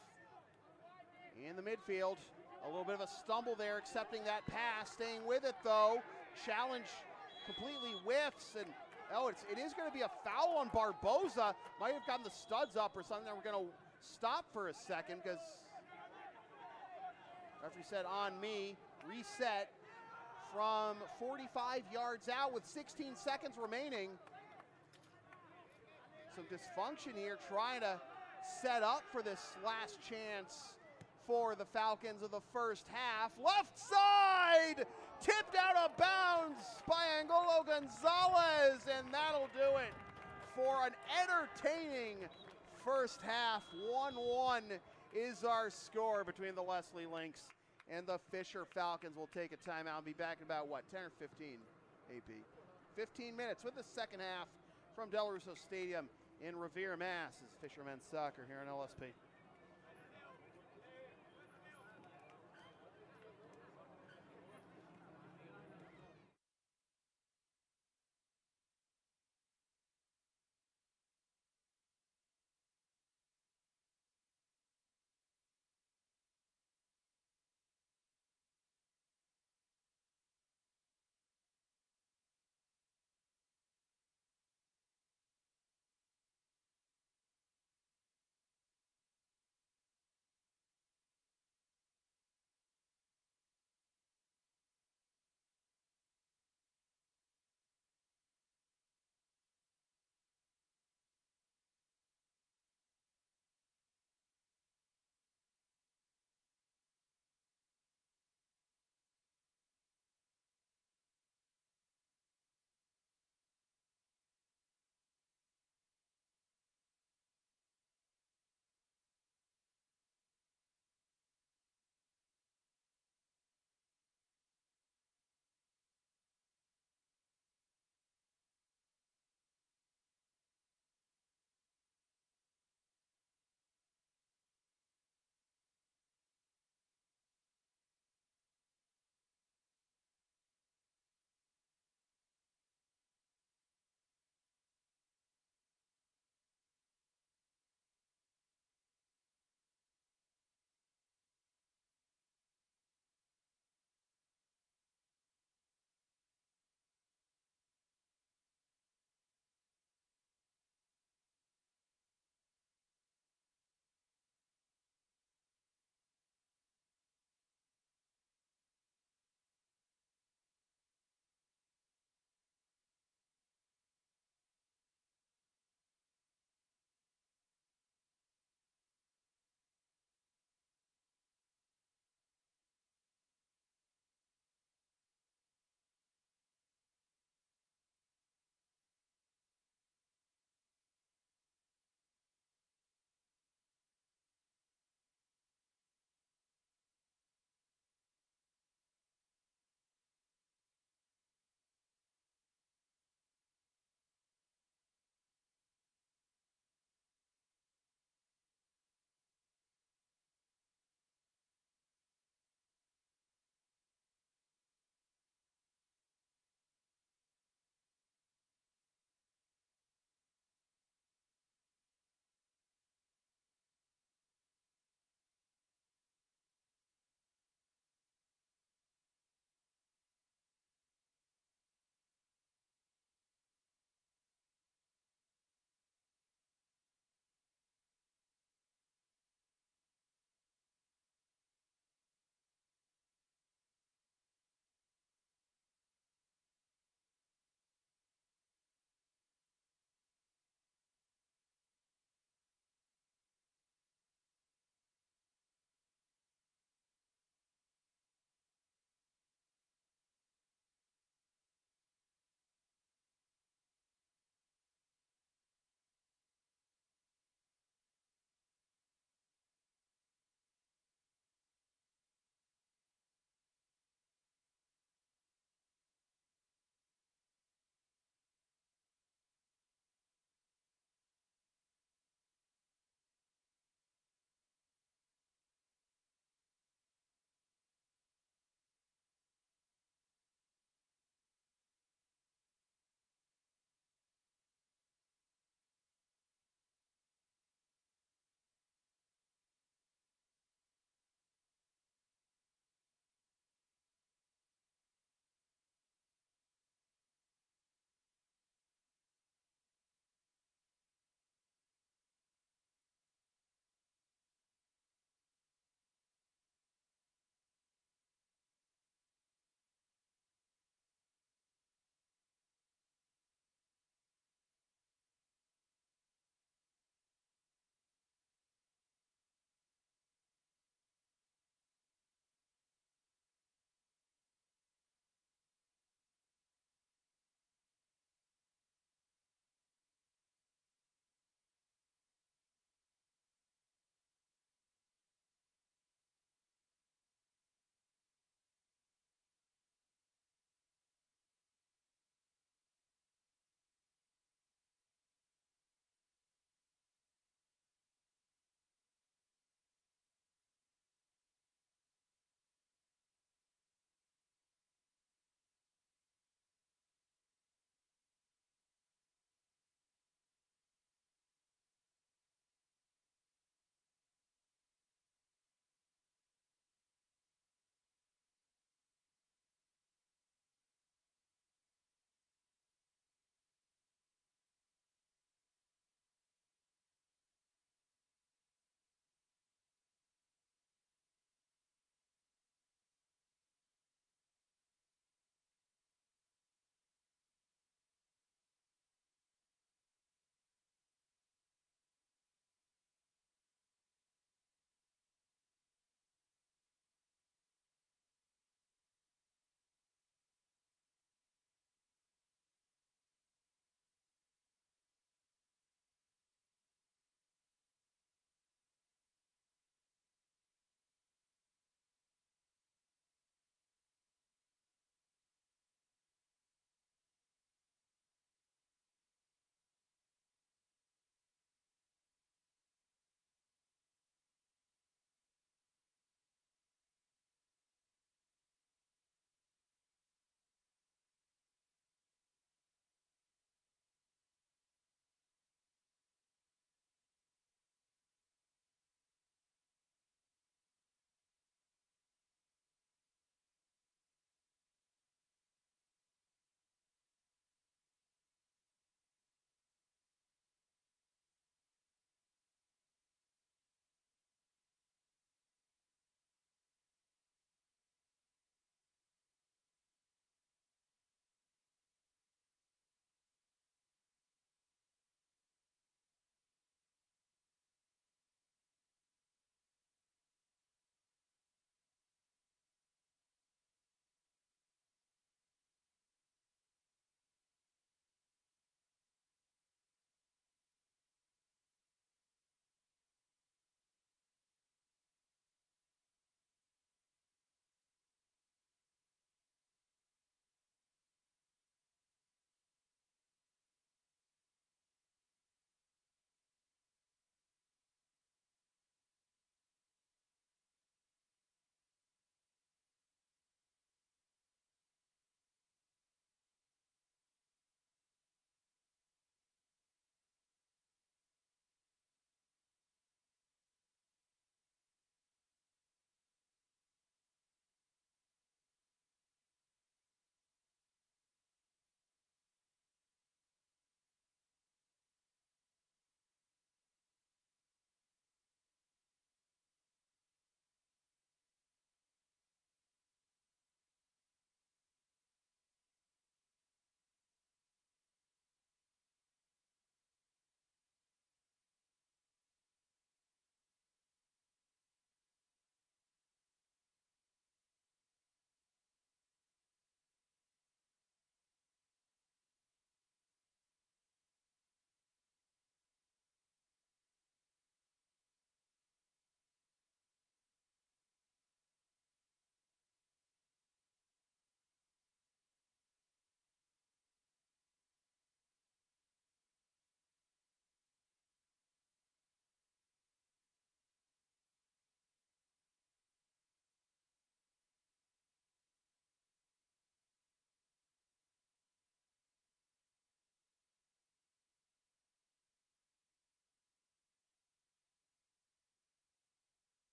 In the midfield. A little bit of a stumble there, accepting that pass, staying with it though. Challenge completely whiffs, and it is going to be a foul on Barbosa. Might have gotten the studs up or something. We're going to stop for a second because referee said on me. Reset from 45 yards out with 16 seconds remaining. Some dysfunction here, trying to set up for this last chance for the Falcons of the first half. Left side, tipped out of bounds by Angolo Gonzalez, and that'll do it for an entertaining first half. 1-1 is our score between the Lesley Lynx and the Fischer Falcons. We'll take a timeout and be back in about, 10 or 15, AP? 15 minutes with the second half from Del Russo Stadium in Revere, Mass. This is Fisher Men's Soccer here on LSP.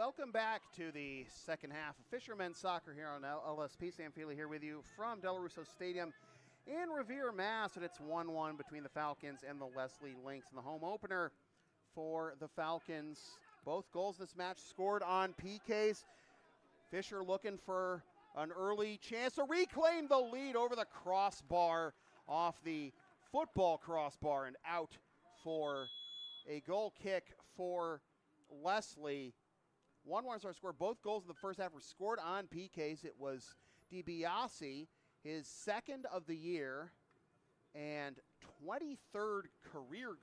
Welcome back to the second half of Fischer Men's Soccer here on LSP. Sam Feely here with you from Del Russo Stadium in Revere, Mass. And it's 1-1 between the Falcons and the Lesley Lynx in the home opener for the Falcons. Both goals this match scored on PKs. Fischer looking for an early chance to reclaim the lead over the crossbar, off the football crossbar, and out for a goal kick for Lesley. 1-1 our score. Both goals in the first half were scored on PKs. It was DiBiase, his second of the year, and 23rd career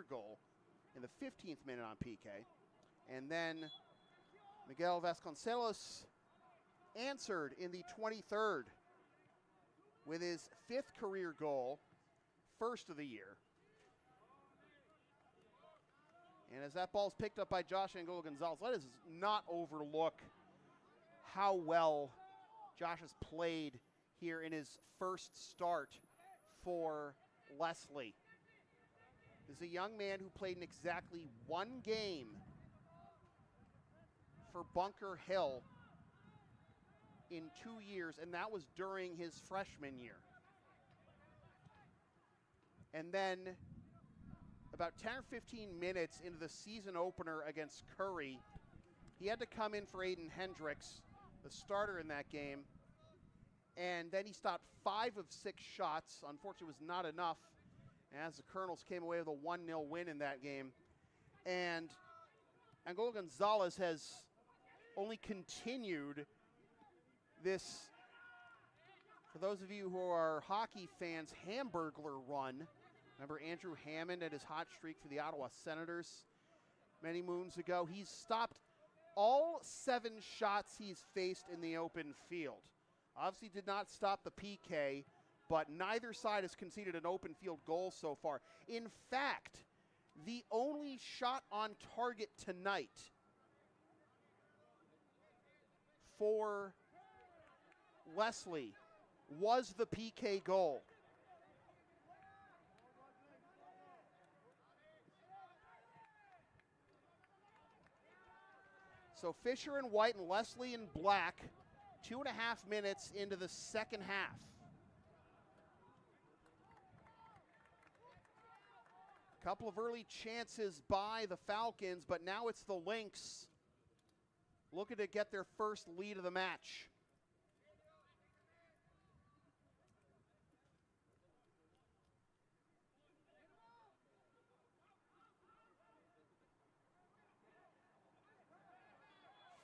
goal in the 15th minute on PK. And then Miguel Vasconcelos answered in the 23rd with his 5th career goal, first of the year. And as that ball's picked up by Josh Angola Gonzalez, let us not overlook how well Josh has played here in his first start for Lesley. This is a young man who played in exactly one game for Bunker Hill in 2 years, and that was during his freshman year. And then about 10 or 15 minutes into the season opener against Curry, he had to come in for Aiden Hendricks, the starter in that game, and then he stopped 5 of 6 shots. Unfortunately, it was not enough, as the Colonels came away with a 1-0 win in that game. And Angola Gonzalez has only continued this, for those of you who are hockey fans, Hamburglar run. Remember Andrew Hammond and his hot streak for the Ottawa Senators many moons ago? He's stopped all 7 shots he's faced in the open field. Obviously did not stop the PK, but neither side has conceded an open field goal so far. In fact, the only shot on target tonight for Lesley was the PK goal. So Fischer in white and Lesley in black, 2.5 minutes into the second half. Couple of early chances by the Falcons, but now it's the Lynx looking to get their first lead of the match.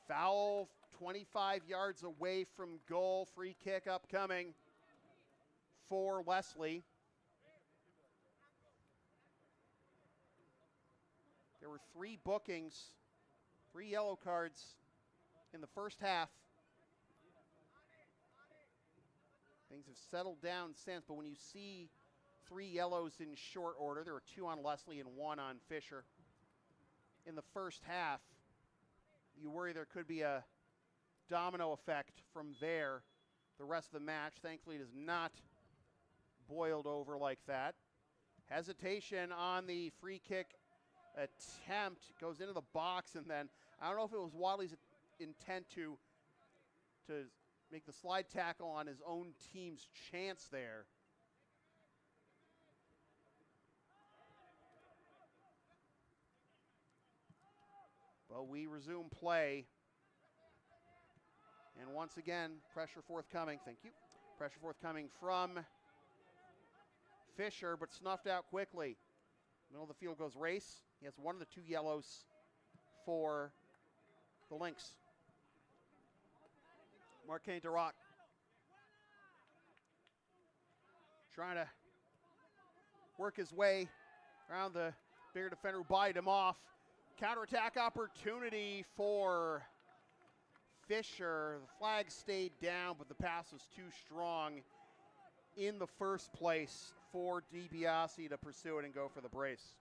Foul 25 yards away from goal. Free kick upcoming for Lesley. There were 3 bookings, 3 yellow cards in the first half. Things have settled down since, but when you see 3 yellows in short order, there were 2 on Lesley and 1 on Fischer in the first half, you worry there could be a domino effect from there the rest of the match. Thankfully, it is not boiled over like that. Hesitation on the free kick attempt, goes into the box, and then I don't know if it was Wadley's intent to make the slide tackle on his own team's chance there. But we resume play. And once again, pressure forthcoming. Thank you. Pressure forthcoming from Fischer, but snuffed out quickly. Middle of the field goes Race. He has one of the 2 yellows for the Lynx. Marquin Durac trying to work his way around the bigger defender who bite him off. Counterattack opportunity for Fischer. The flag stayed down, but the pass was too strong in the first place for DiBiase to pursue it and go for the brace.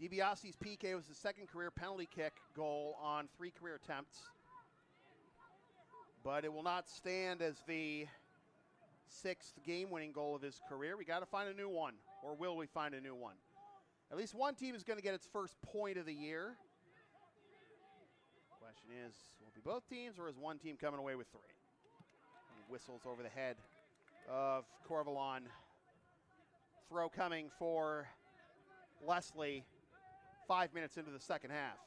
DiBiase's PK was his second career penalty kick goal on 3 career attempts, but it will not stand as the 6th game-winning goal of his career. We got to find a new one, or will we find a new one? At least one team is going to get its first point of the year. Question is, will it be both teams, or is one team coming away with 3? And whistles over the head of Corvalon. Throw coming for Lesley 5 minutes into the second half.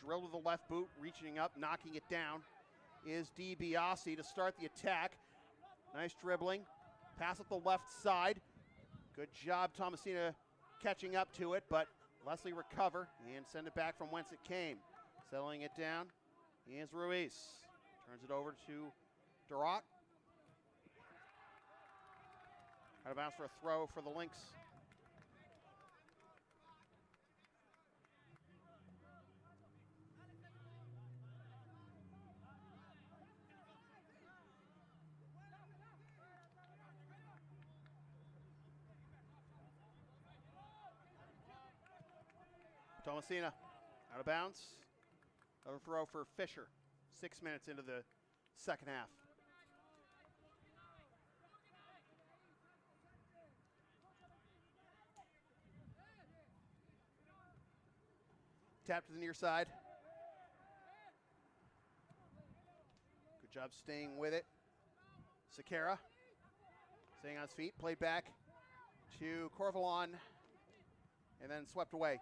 Drill to the left boot, reaching up, knocking it down is DiBiase to start the attack. Nice dribbling, pass up the left side. Good job, Tomasina, catching up to it, but Lesley recover and send it back from whence it came. Settling it down is Ruiz. Turns it over to Duroc. Out of bounds for a throw for the Lynx. Tomasina out of bounds. Another throw for Fischer. 6 minutes into the second half. Tap to the near side. Good job staying with it. Sakara staying on his feet. Played back to Corvalon and then swept away.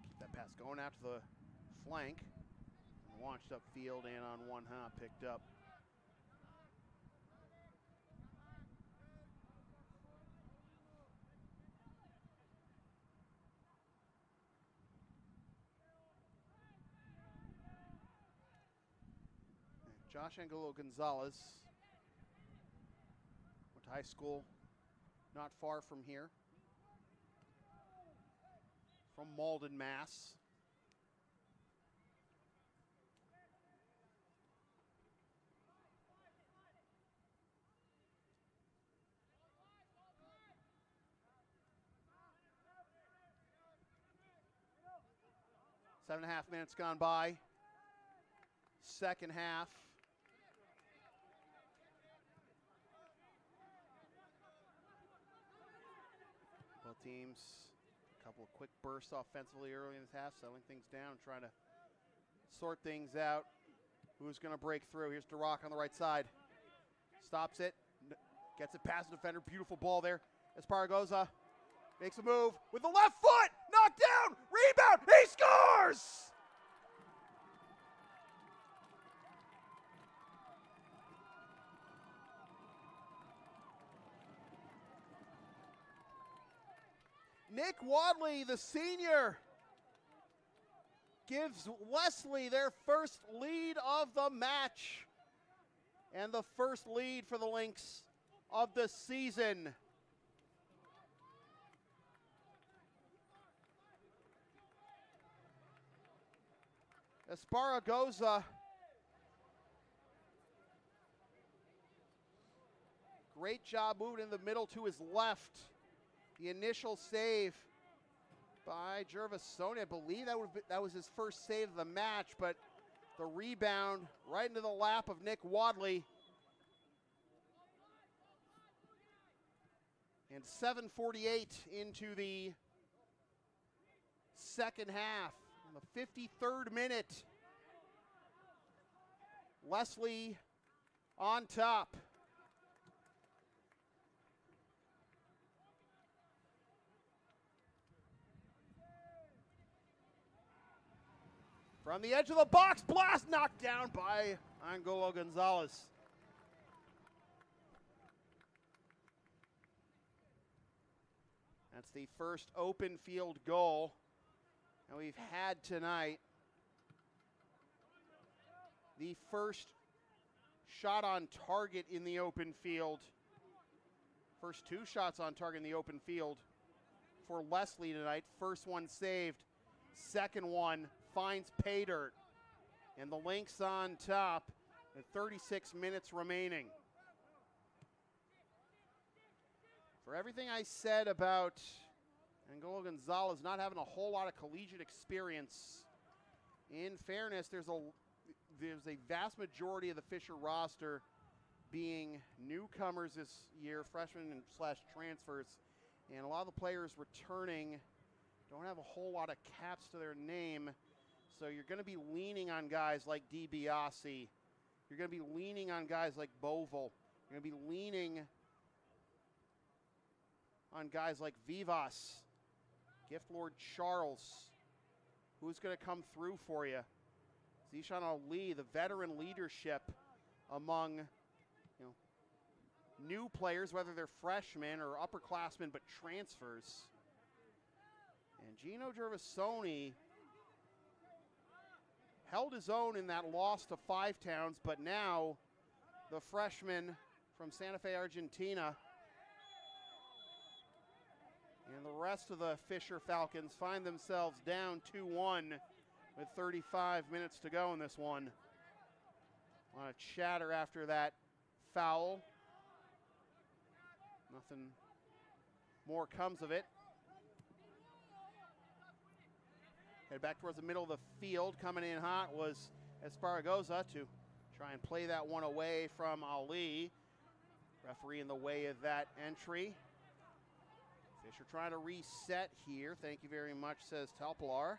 Keep that pass going out to the flank. Launched up field and on one hop picked up. Josh Angelo Gonzalez went to high school not far from here, from Malden, Mass. Seven and a half minutes gone by. Second half. Both teams, a couple of quick bursts offensively early in this half, settling things down, trying to sort things out. Who's going to break through? Here's Duroc on the right side. Stops it, gets it past the defender. Beautiful ball there. Esparragoza makes a move with the left foot. Knocked down, rebound, he scores! Nick Wadley, the senior, gives Lesley their first lead of the match and the first lead for the Lynx of the season. Esparragoza, great job moving in the middle to his left. The initial save by Gervasoni, I believe that was his first save of the match, but the rebound right into the lap of Nick Wadley. And 7:48 into the second half. In the 53rd minute, Lesley on top. From the edge of the box, blast knocked down by Angelo Gonzalez. That's the first open field goal that we've had tonight. The first shot on target in the open field. First two shots on target in the open field for Lesley tonight. First one saved. Second one finds pay dirt. And the Lynx on top with 36 minutes remaining. For everything I said about Angelo Gonzalez not having a whole lot of collegiate experience, in fairness, there's a vast majority of the Fischer roster being newcomers this year, freshmen and / transfers, and a lot of the players returning don't have a whole lot of caps to their name, so you're going to be leaning on guys like DiBiase. You're going to be leaning on guys like Boval. You're going to be leaning on guys like Vivas, Gift Lord Charles. Who's going to come through for you? Zishan Ali, the veteran leadership among new players, whether they're freshmen or upperclassmen, but transfers. And Gino Gervasoni held his own in that loss to Five Towns, but now the freshman from Santa Fe, Argentina, and the rest of the Fischer Falcons find themselves down 2-1 with 35 minutes to go in this one. A lot of chatter after that foul. Nothing more comes of it. Head back towards the middle of the field. Coming in hot was Esparragoza to try and play that one away from Ali. Referee in the way of that entry. Fischer trying to reset here. Thank you very much, says Telpilar.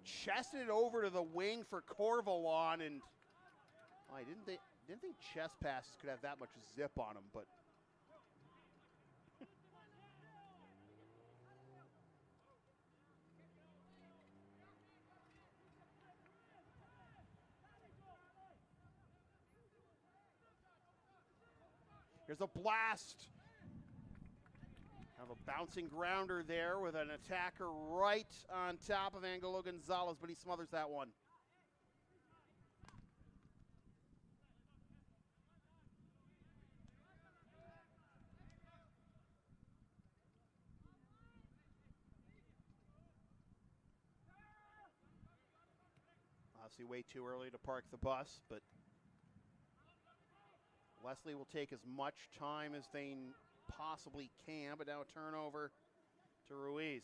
Chested it over to the wing for Corvalon, and I didn't think chest passes could have that much zip on them, but here's a blast. Have a bouncing grounder there with an attacker right on top of Angelo Gonzalez, but he smothers that one. Obviously way too early to park the bus, but Lesley will take as much time as they possibly can, but now a turnover to Ruiz.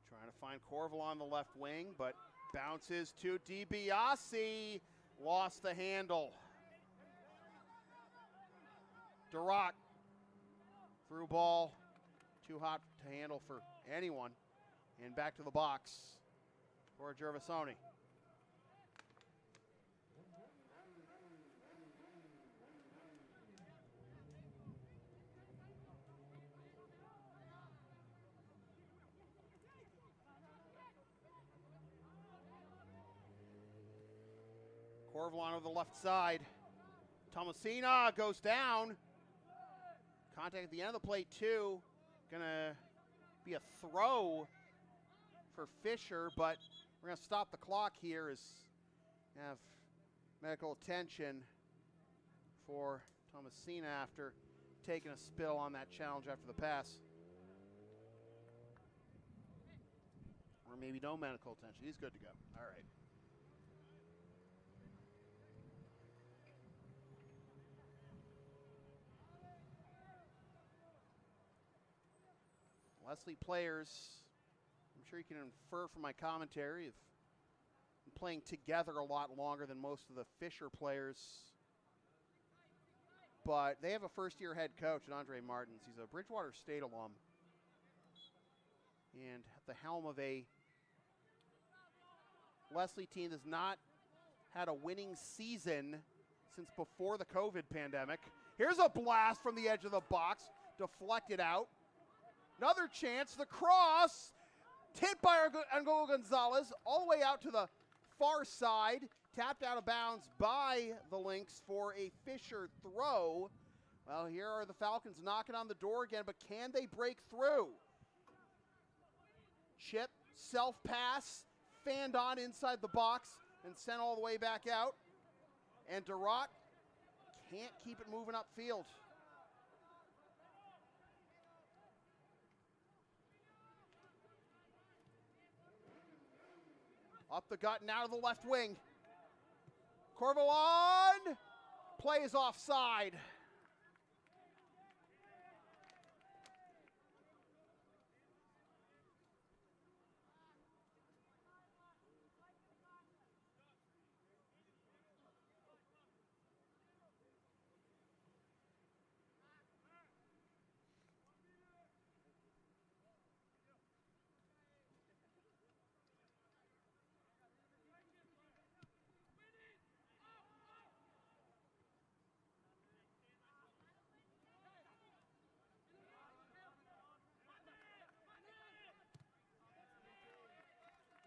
Trying to find Corval on the left wing, but bounces to DiBiase. Lost the handle. Durac. Through ball. Too hot to handle for anyone. And back to the box for Gervasoni. Corvalon over the left side. Tomasina goes down. Contact at the end of the play, too. Gonna be a throw for Fischer, but we're gonna stop the clock here as have medical attention for Tomasina after taking a spill on that challenge after the pass. Or maybe no medical attention. He's good to go. All right. Lesley players, I'm sure you can infer from my commentary, have been playing together a lot longer than most of the Fischer players. But they have a first-year head coach, Andre Martins. He's a Bridgewater State alum. And at the helm of a Lesley team that's not had a winning season since before the COVID pandemic. Here's a blast from the edge of the box. Deflected out. Another chance. The cross. Hit by Angola Gonzalez. All the way out to the far side. Tapped out of bounds by the Lynx for a Fischer throw. Well, here are the Falcons knocking on the door again, but can they break through? Chip, self-pass, fanned on inside the box and sent all the way back out. And Duroc can't keep it moving upfield. Up the gut and out of the left wing. Corvalon plays offside.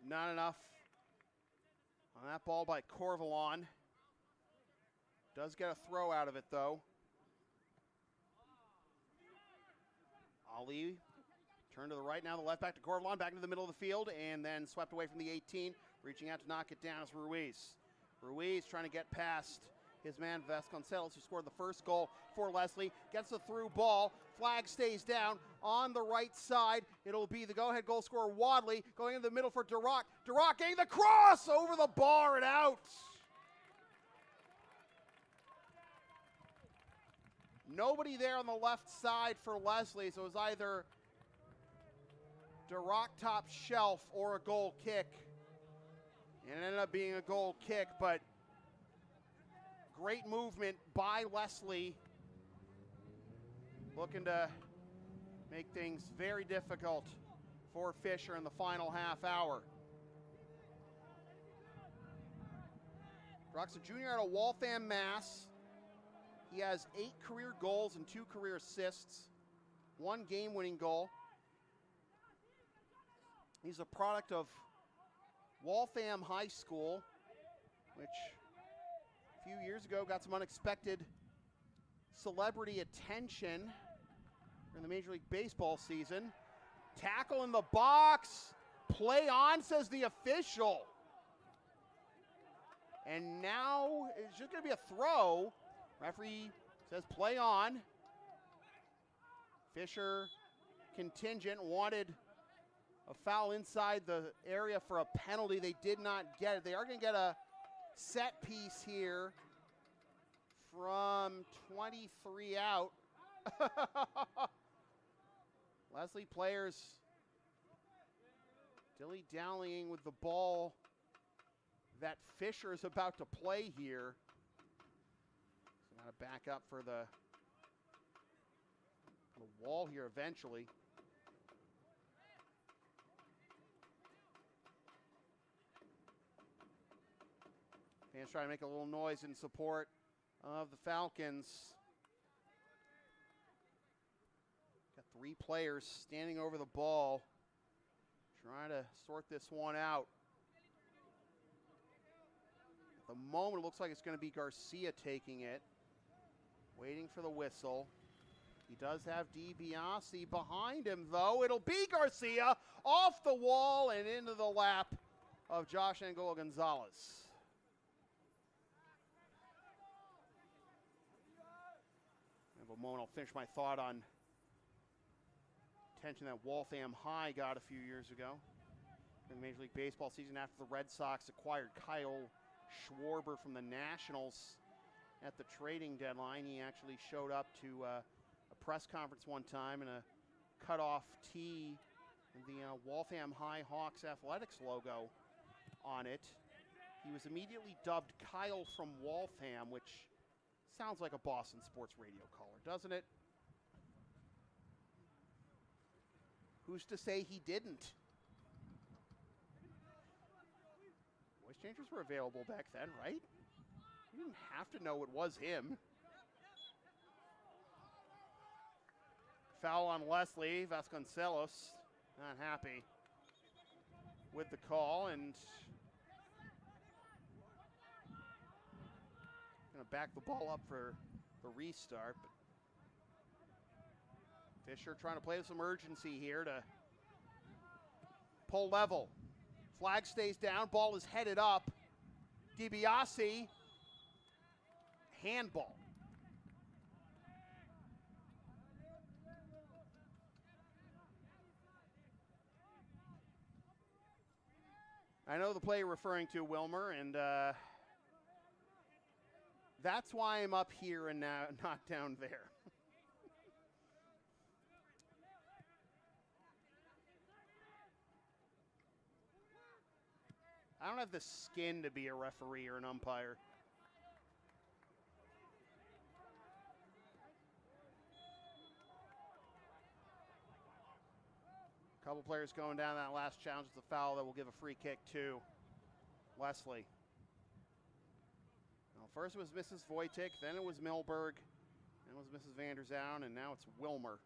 Not enough on that ball by Corvalon. Does get a throw out of it, though. Ali turned to the right, now the left back to Corvalon, back into the middle of the field, and then swept away from the 18. Reaching out to knock it down is Ruiz. Ruiz trying to get past his man Vasconcelos, who scored the first goal for Lesley. Gets the through ball. Flag stays down on the right side. It'll be the go-ahead goal scorer Wadley going into the middle for Duroc. Duroc getting the cross over the bar and out. Nobody there on the left side for Lesley, so it was either Duroc top shelf or a goal kick. And it ended up being a goal kick, but great movement by Lesley, looking to make things very difficult for Fischer in the final half hour. Duroc, a junior out of Waltham, Mass. He has 8 career goals and 2 career assists, 1 game-winning goal. He's a product of Waltham High School, which a few years ago got some unexpected celebrity attention in the Major League Baseball season. Tackle in the box. Play on, says the official. And now it's just going to be a throw. Referee says play on. Fischer contingent wanted a foul inside the area for a penalty. They did not get it. They are going to get a set piece here from 23 out. Lesley players dilly-dallying with the ball that Fischer is about to play here. So got to back up for the wall here eventually. Fans trying to make a little noise in support of the Falcons. Got 3 players standing over the ball, trying to sort this one out. At the moment, it looks like it's going to be Garcia taking it. Waiting for the whistle. He does have DiBiase behind him, though. It'll be Garcia off the wall and into the lap of Josh Angola Gonzalez. A moment, I'll finish my thought on attention that Waltham High got a few years ago in the Major League Baseball season after the Red Sox acquired Kyle Schwarber from the Nationals at the trading deadline. He actually showed up to a press conference one time in a cutoff tee with the Waltham High Hawks Athletics logo on it. He was immediately dubbed Kyle from Waltham, which sounds like a Boston sports radio caller, doesn't it? Who's to say he didn't? Voice changers were available back then, right? You didn't have to know it was him. Foul on Lesley. Vasconcelos not happy with the call, and going to back the ball up for the restart. But Fischer trying to play with some urgency here to pull level. Flag stays down, ball is headed up. DiBiase, handball. I know the play you're referring to, Wilmer, and that's why I'm up here and not down there. I don't have the skin to be a referee or an umpire. A couple players going down that last challenge. It's a foul that will give a free kick to Lesley. Well, first it was Mrs. Wojcik, then it was Milberg, then it was Mrs. Vanderzoun, and now it's Wilmer.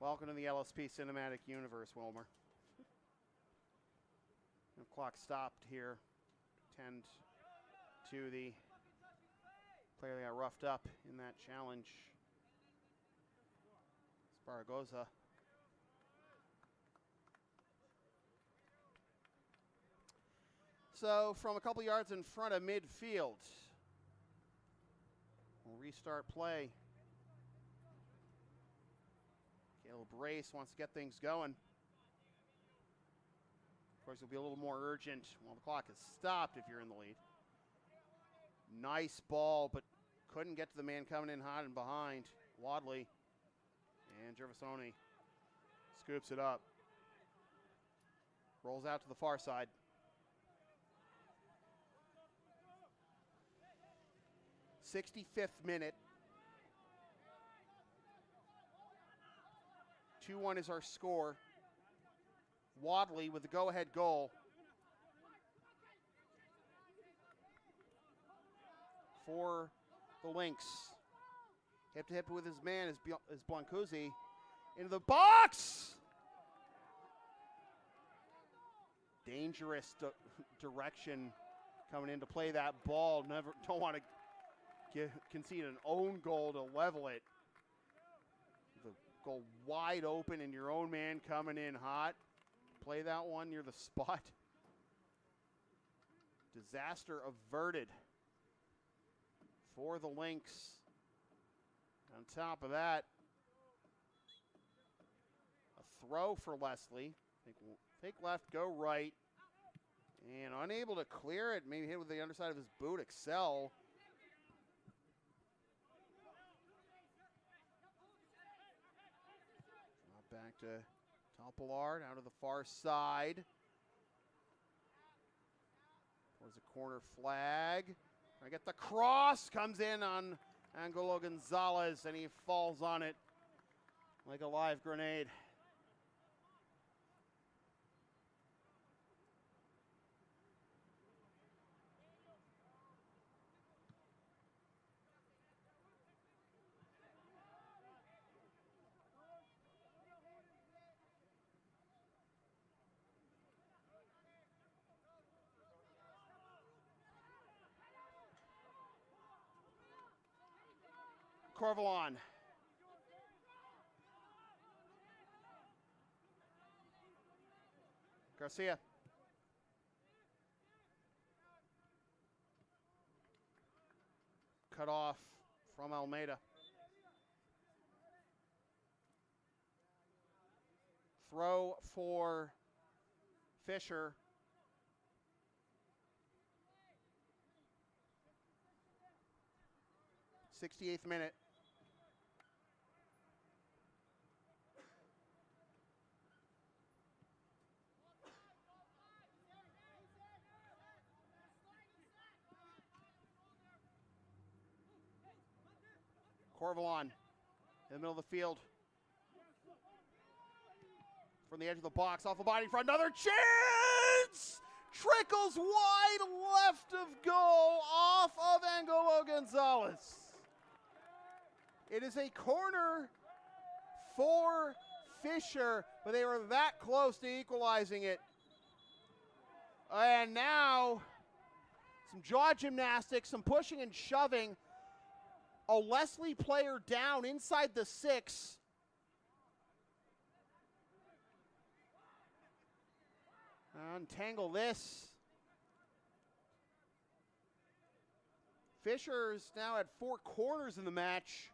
Welcome to the LSP cinematic universe, Wilmer. The clock stopped here to tend to the player that got roughed up in that challenge, Zaragoza. So from a couple yards in front of midfield, we'll restart play. Caleb Brace wants to get things going. Of course, it'll be a little more urgent while the clock is stopped if you're in the lead. Nice ball, but couldn't get to the man coming in hot and behind. Wadley and Gervasoni scoops it up. Rolls out to the far side. '65th minute. 2-1 is our score. Wadley with the go-ahead goal. For the Lynx. Hip to hip with his man is Blancuzzi. Into the box! Dangerous direction coming in to play that ball. Don't want to concede an own goal to level it. The goal wide open and your own man coming in hot. Play that one near the spot. Disaster averted for the Lynx. On top of that, a throw for Lesley. Take left, go right. And unable to clear it, maybe hit with the underside of his boot. Excel. Back to Topolard, out of the far side. Towards the corner flag. I get the cross, comes in on Angelo Gonzalez, and he falls on it like a live grenade. Corvalon. Garcia. Cut off from Almeida. Throw for Fischer. '68th minute. Corvalon in the middle of the field. From the edge of the box, off the body for another chance! trickles wide left of goal off of Angelo Gonzalez. It is a corner for Fischer, but they were that close to equalizing it. And now, some jaw gymnastics, some pushing and shoving. A Lesley player down inside the 6. Untangle this. Fischer's now at 4 corners in the match.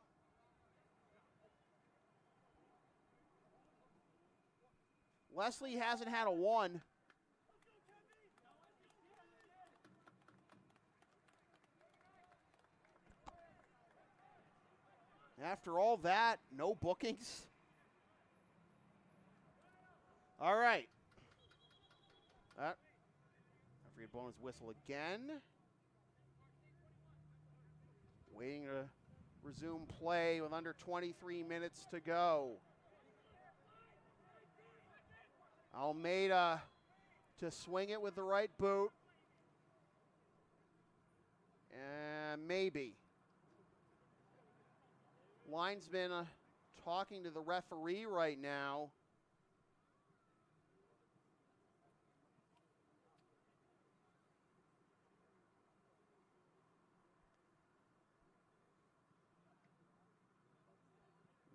Lesley hasn't had a 1. After all that, no bookings. All right. Referee blowing his whistle again. Waiting to resume play with under 23 minutes to go. Almeida to swing it with the right boot. And maybe. Linesman talking to the referee right now.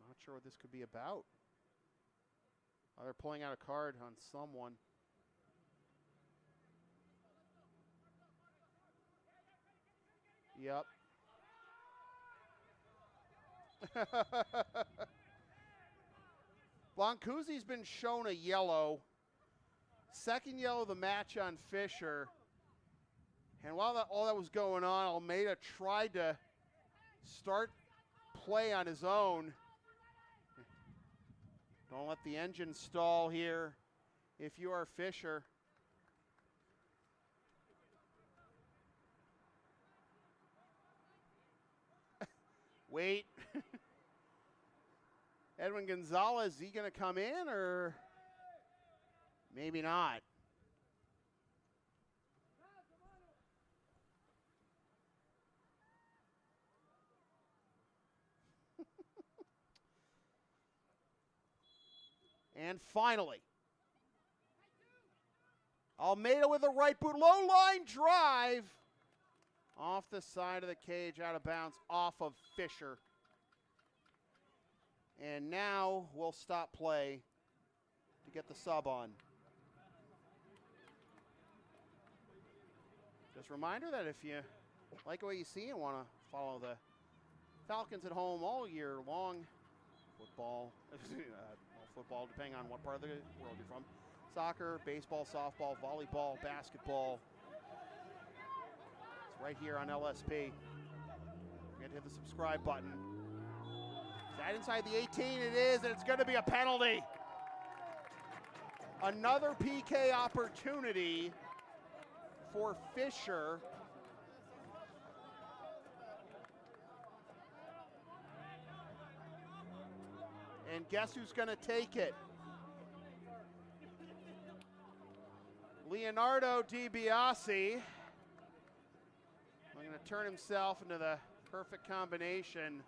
Not sure what this could be about. Oh, they're pulling out a card on someone. Yep. Boncuzi's been shown a yellow. Second yellow of the match on Fischer. And while all that was going on, Almeida tried to start play on his own. Don't let the engine stall here if you are Fischer. Wait. Edwin Gonzalez, is he going to come in or maybe not? And finally, Almeida with a right boot, low line drive. Off the side of the cage, out of bounds, off of Fischer. And now we'll stop play to get the sub on. Just a reminder that if you like what you see and want to follow the Falcons at home all year long, football, football, depending on what part of the world you're from, soccer, baseball, softball, volleyball, basketball, right here on LSP. Forget to hit the subscribe button. Is that inside the 18? It is, and it's going to be a penalty. Another PK opportunity for Fischer. And guess who's going to take it? Leonardo DiBiase. Going to turn himself into the perfect combination.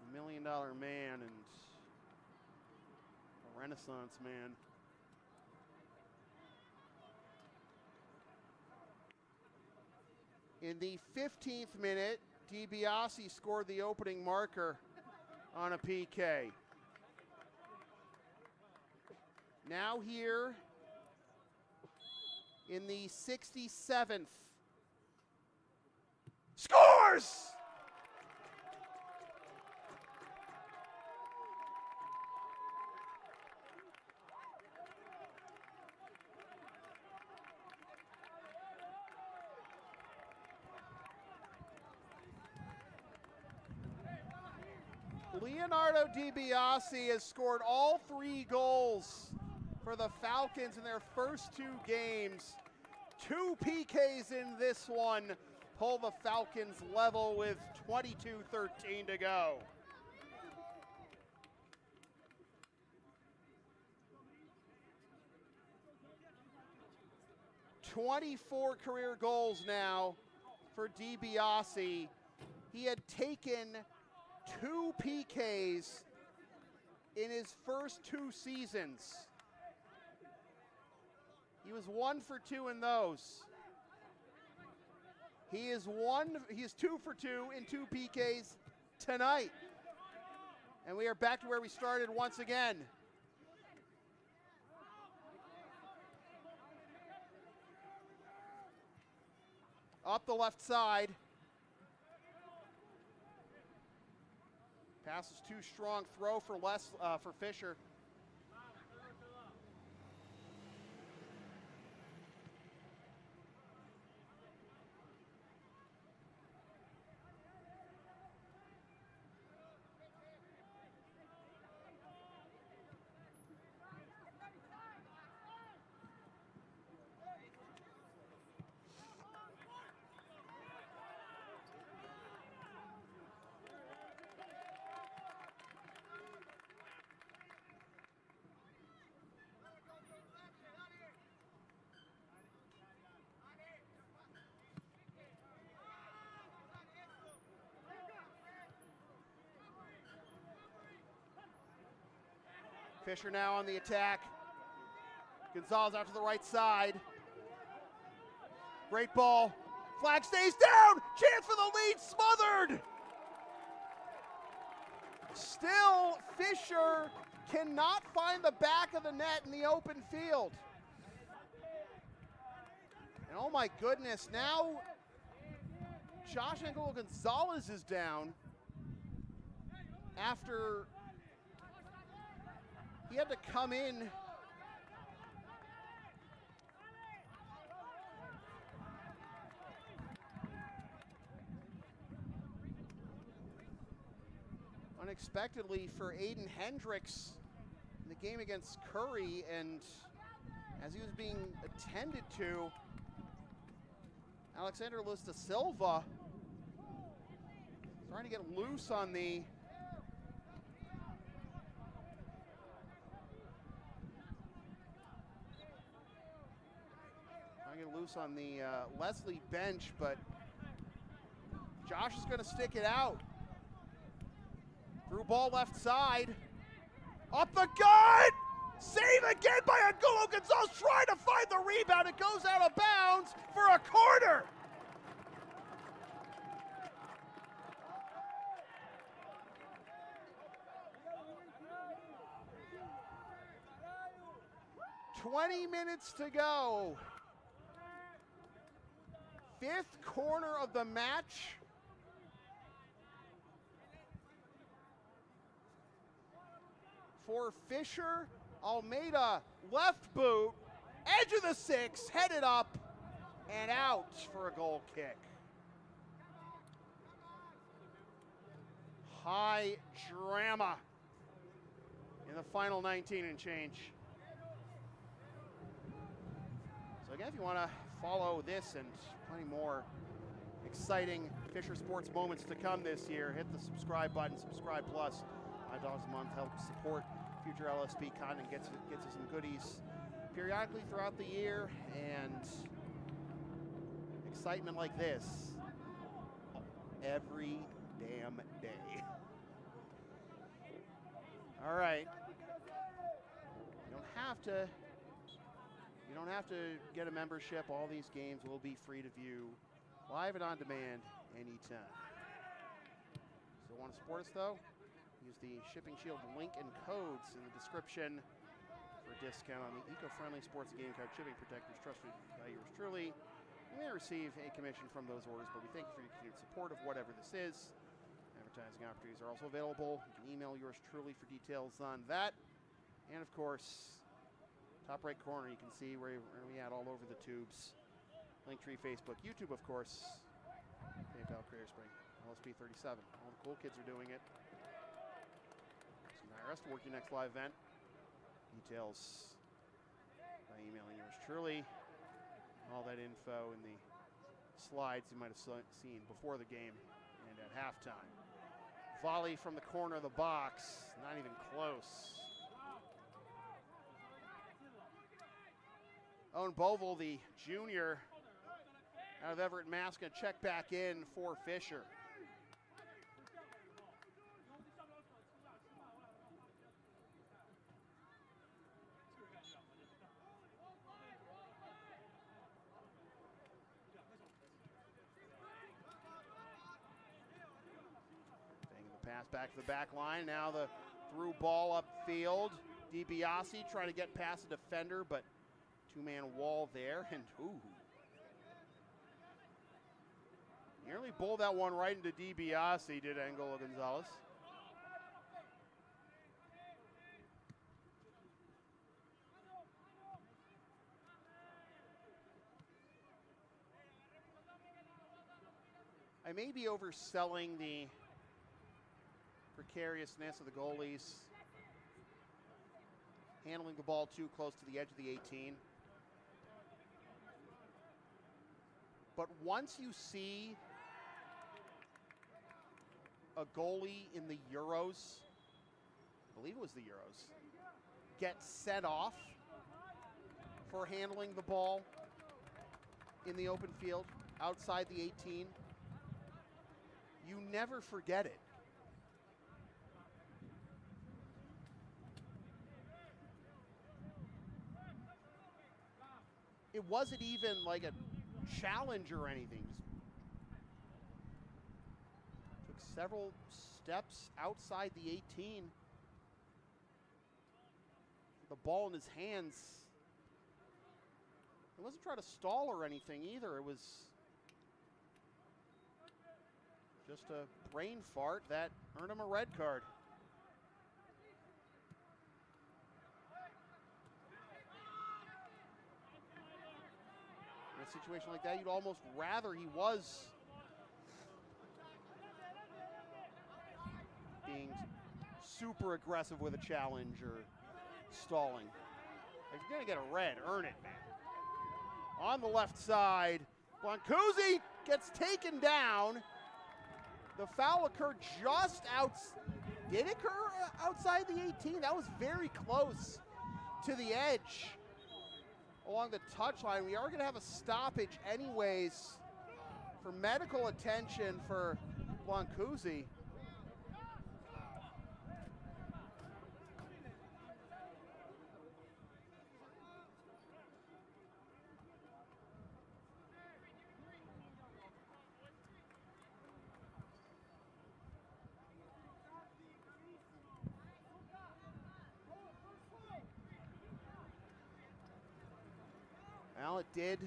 $1 million man and a Renaissance man. In the 15th minute, DiBiase scored the opening marker on a PK. Now here in the 67th. Scores! Leonardo DiBiase has scored all 3 goals for the Falcons in their first 2 games. 2 PKs in this one pull the Falcons level with 22:13 to go. 24 career goals now for DiBiase. He had taken 2 PKs in his first 2 seasons. He was 1 for 2 in those. He is 2 for 2 in 2 PKs tonight. And we are back to where we started once again. Up the left side. Pass is too strong. Throw for Fischer. Fischer now on the attack. Gonzalez out to the right side. Great ball. Flag stays down. Chance for the lead, smothered. Still, Fischer cannot find the back of the net in the open field. And oh my goodness, now Josh Angelo Gonzalez is down after he had to come in unexpectedly for Aiden Hendricks in the game against Curry, and as he was being attended to, Alexander Luz da Silva trying to get loose on the Lesley bench, but Josh is going to stick it out. Through ball left side. Up the gut! Save again by Angulo Gonzalez trying to find the rebound. It goes out of bounds for a corner. "20 minutes to go. 5th corner of the match. For Fischer, Almeida, left boot, edge of the 6, headed up and out for a goal kick. High drama in the final 19 and change. So again, if you want to follow this and plenty more exciting Fischer Sports moments to come this year, hit the subscribe button, subscribe plus. $5 a month helps support future LSP content, gets you some goodies periodically throughout the year, and excitement like this every damn day. All right. You don't have to get a membership. All these games will be free to view live and on demand anytime. So want to support us though? Use the Shipping Shield link and codes in the description for a discount on the eco-friendly sports game card shipping protectors trusted by yours truly. You may receive a commission from those orders, but we thank you for your continued support of whatever this is. Advertising opportunities are also available. You can email yours truly for details on that. And of course, top right corner, you can see where we at all over the tubes. Linktree, Facebook, YouTube, of course. PayPal, Creator Spring, LSP 37. All the cool kids are doing it. Rest to work your next live event. Details by emailing yours truly. All that info in the slides you might have seen before the game and at halftime. Volley from the corner of the box, not even close. Owen Bovell, the junior out of Everett, Mass, going to check back in for Fischer. Taking the pass back to the back line. Now the through ball upfield. DiBiase trying to get past the defender, but two-man wall there, and ooh. Nearly bowled that one right into DiBiase, did Angola Gonzalez. I may be overselling the precariousness of the goalies handling the ball too close to the edge of the 18. But once you see a goalie in the Euros, I believe it was the Euros, get sent off for handling the ball in the open field outside the 18, you never forget it. It wasn't even like a challenge or anything. Took several steps outside the 18. The ball in his hands. He wasn't trying to stall or anything either. It was just a brain fart that earned him a red card. In a situation like that, you'd almost rather he was being super aggressive with a challenge or stalling. If you're going to get a red, earn it, man. On the left side, Blancuzzi gets taken down. The foul occurred just did it occur outside the 18? That was very close to the edge along the touchline. We are going to have a stoppage anyways for medical attention for Blancuzzi. Well, it did.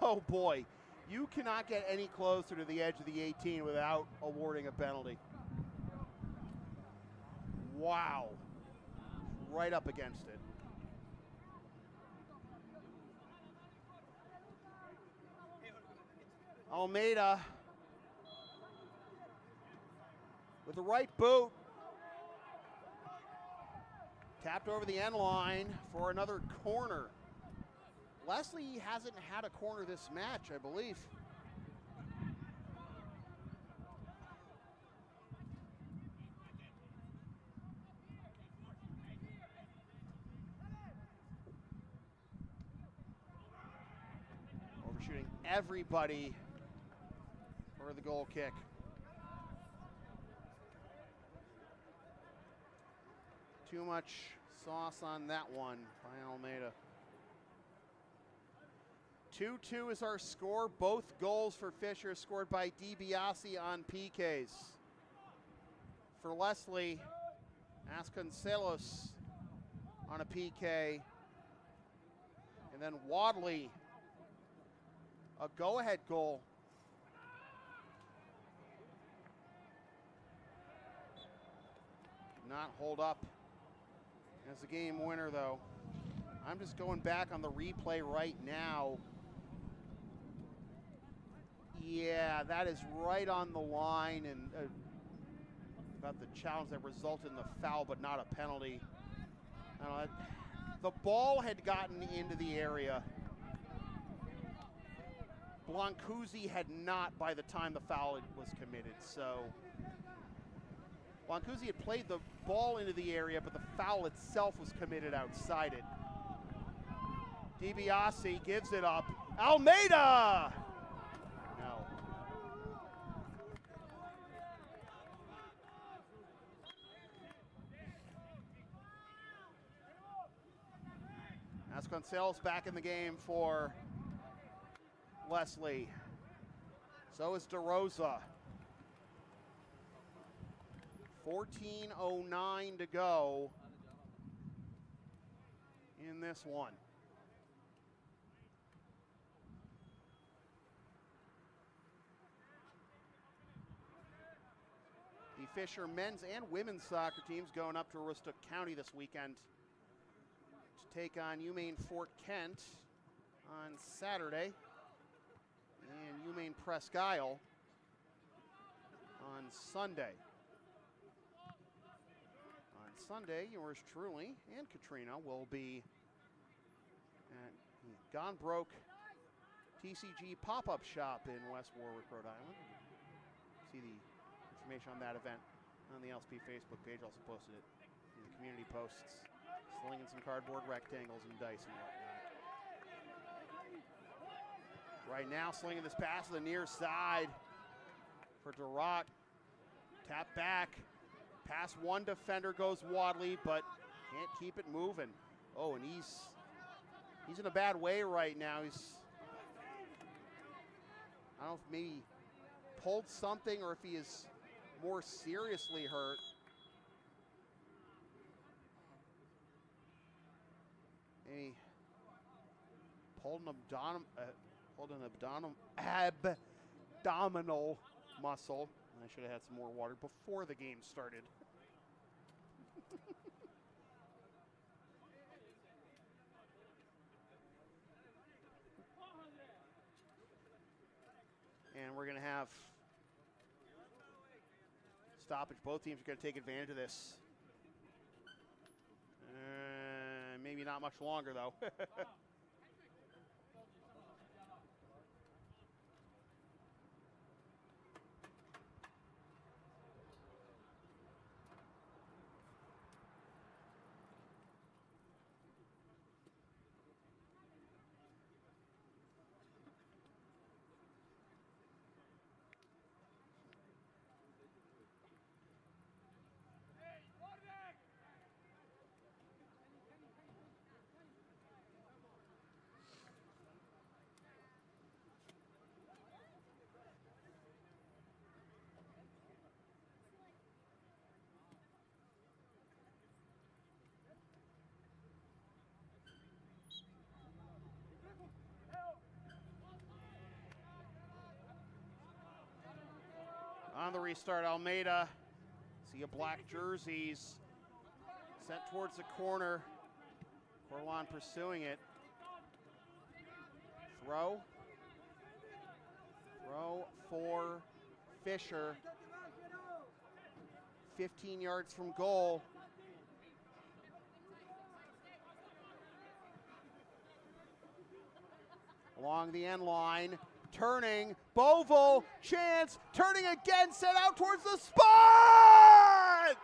Oh boy, you cannot get any closer to the edge of the 18 without awarding a penalty. Wow. Right up against it. Almeida with the right boot. Tapped over the end line for another corner. Lesley hasn't had a corner this match, I believe. Overshooting everybody for the goal kick. Too much sauce on that one by Almeida. 2-2 is our score. Both goals for Fischer scored by DiBiase on PKs. For Lesley, Vasconcelos on a PK. And then Wadley, a go-ahead goal. Did not hold up as a game winner, though. I'm just going back on the replay right now. Yeah, that is right on the line, and about the challenge that resulted in the foul, but not a penalty. The ball had gotten into the area. Blancuzzi had not by the time the foul was committed, so Blancuzzi had played the ball into the area, but the foul itself was committed outside it. DiBiase gives it up. Almeida! No. Vasconcelos back in the game for Lesley. So is DeRosa. 14:09 to go in this one. The Fischer men's and women's soccer teams going up to Aroostook County this weekend to take on UMaine Fort Kent on Saturday and UMaine Presque Isle on Sunday. On Sunday, yours truly and Katrina will be at the Gone Broke TCG pop-up shop in West Warwick, Rhode Island. See the information on that event on the LSP Facebook page. Also posted it in the community posts. Slinging some cardboard rectangles and dice and whatnot. Right now, slinging this pass to the near side for Durant. Tap back. Pass one defender goes Wadley, but can't keep it moving. Oh, and he's in a bad way right now. I don't know if maybe pulled something or if he is more seriously hurt. Maybe pulled an abdominal muscle. I should have had some more water before the game started. And we're going to have stoppage. Both teams are going to take advantage of this. Maybe not much longer, though. On the restart, Almeida. See a black jerseys sent towards the corner. Corlon pursuing it. Throw for Fischer. 15 yards from goal. Along the end line. Turning, Boval, chance, turning again, set out towards the spot!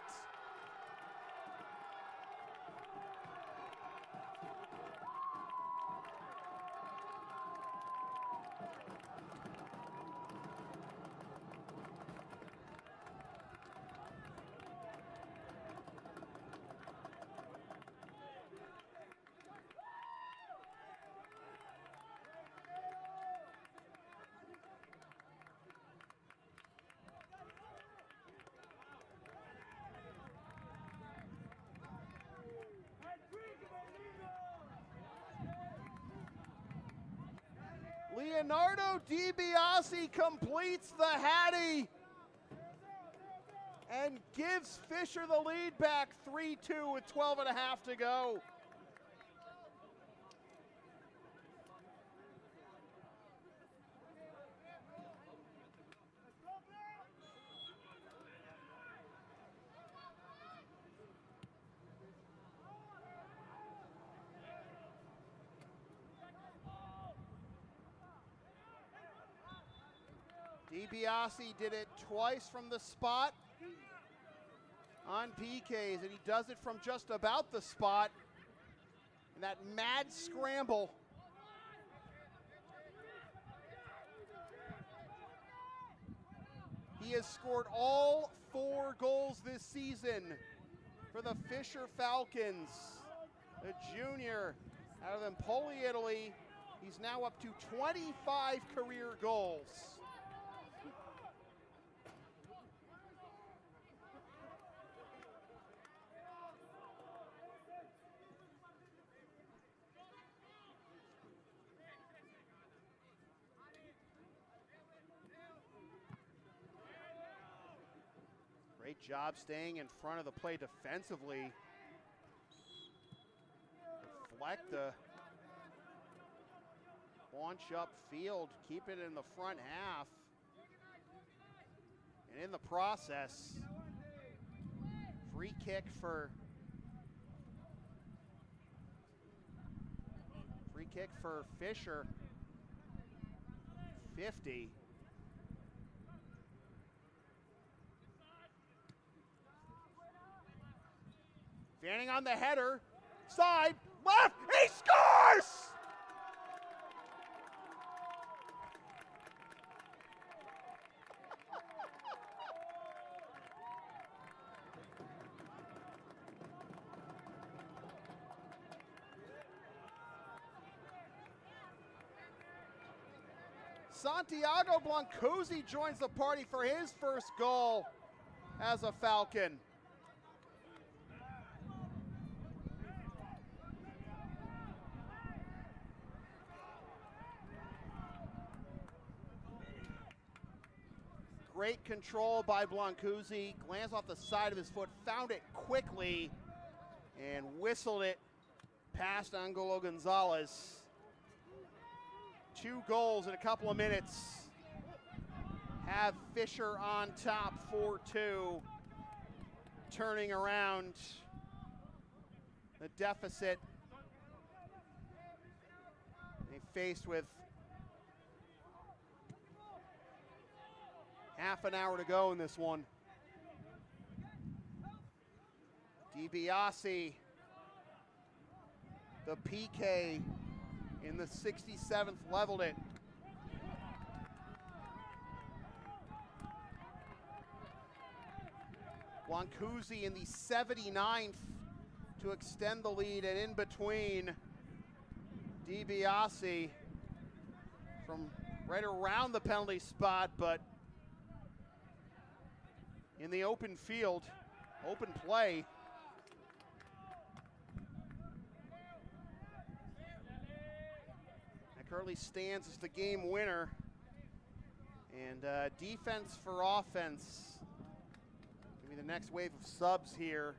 Leonardo DiBiase completes the Hattie and gives Fischer the lead back 3-2 with 12 and a half to go. DiBiase did it twice from the spot on PKs, and he does it from just about the spot. And that mad scramble He has scored all 4 goals this season for the Fischer Falcons. A junior out of Empoli, Italy. He's now up to 25 career goals. Great job staying in front of the play defensively. Deflect the launch upfield, keep it in the front half. And in the process, free kick for Fischer. 50. Fanning on the header, side, left, he scores! Santiago Blancuzzi joins the party for his first goal as a Falcon. Great control by Blancuzzi, glanced off the side of his foot, found it quickly, and whistled it past Angelo Gonzalez. 2 goals in a couple of minutes have Fischer on top 4-2, turning around the deficit. They faced with half an hour to go in this one. DiBiase, the PK in the 67th, leveled it. Blancuzzi in the 79th to extend the lead, and in between, DiBiase from right around the penalty spot, but in the open field, open play. That currently stands as the game winner. And defense for offense. Give me the next wave of subs here,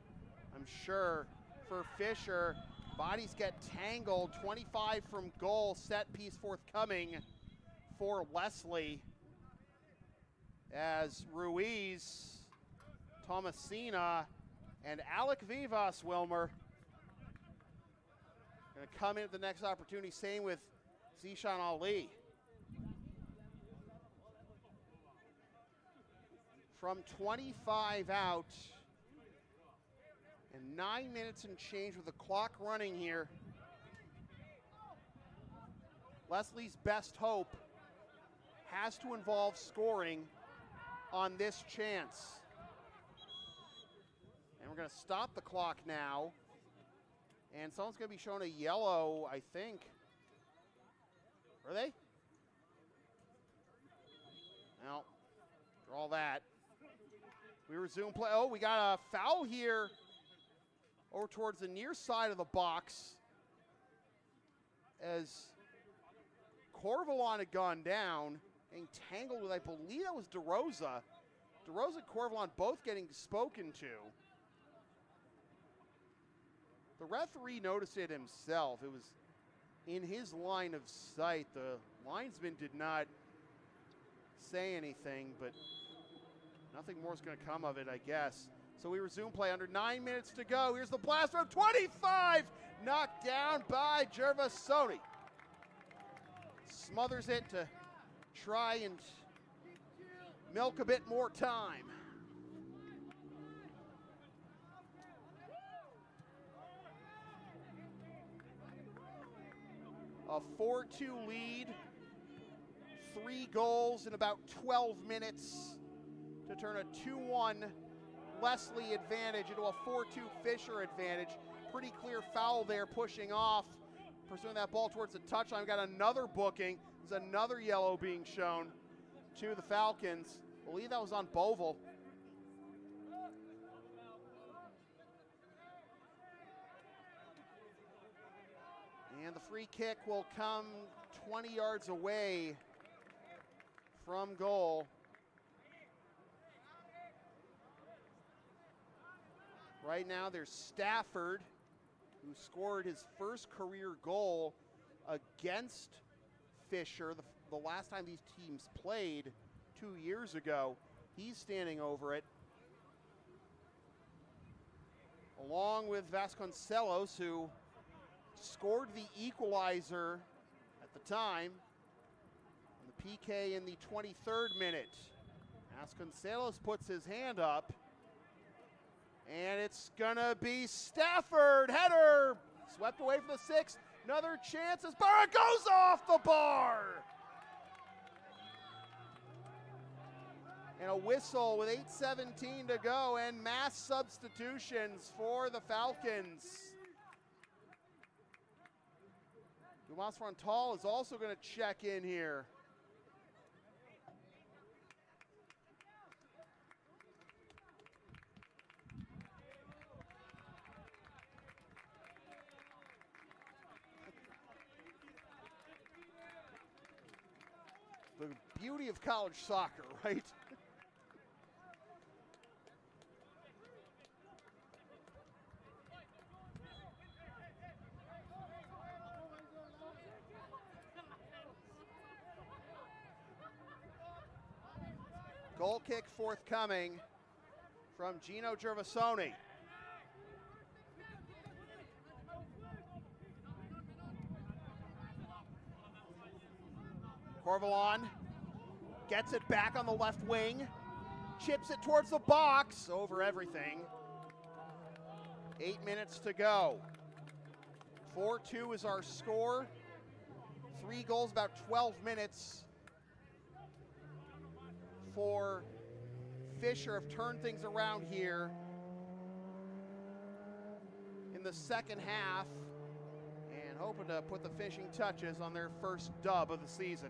I'm sure, for Fischer. Bodies get tangled, 25 from goal, set piece forthcoming for Lesley. As Ruiz, Tomasina, and Alec Vivas, Wilmer, going to come in at the next opportunity. Same with Zishan Ali. From 25 out, and 9 minutes and change with the clock running here. Leslie's best hope has to involve scoring on this chance. And we're going to stop the clock now. And someone's going to be shown a yellow, I think. Are they? No. Draw that. We resume play. Oh, we got a foul here over towards the near side of the box as Corvalon had gone down and tangled with, I believe that was DeRosa. DeRosa and Corvalon both getting spoken to. The referee noticed it himself. It was in his line of sight. The linesman did not say anything, but nothing more is going to come of it, I guess. So we resume play under 9 minutes to go. Here's the blast from 25, knocked down by Gervasoni. Smothers it to try and milk a bit more time. A 4-2 lead, 3 goals in about 12 minutes turn a 2-1 Lesley advantage into a 4-2 Fischer advantage. Pretty clear foul there, pushing off, pursuing that ball towards the touchline. We've got another booking. There's another yellow being shown to the Falcons. I believe that was on Boval. And the free kick will come 20 yards away from goal. Right now there's Stafford, who scored his first career goal against Fischer the last time these teams played 2 years ago. He's standing over it, along with Vasconcelos, who scored the equalizer at the time, and the PK in the 23rd minute. Vasconcelos puts his hand up, and it's gonna be Stafford. Header swept away from the 6. Another chance as bar goes off the bar. And a whistle with 8:17 to go, and mass substitutions for the Falcons. Dumas Frontal is also going to check in here. The beauty of college soccer, right? Goal kick forthcoming from Gino Gervasoni. Corvalon gets it back on the left wing, chips it towards the box, over everything. 8 minutes to go. 4-2 is our score. 3 goals, about 12 minutes for Fischer. Have turned things around here in the second half and hoping to put the finishing touches on their first dub of the season.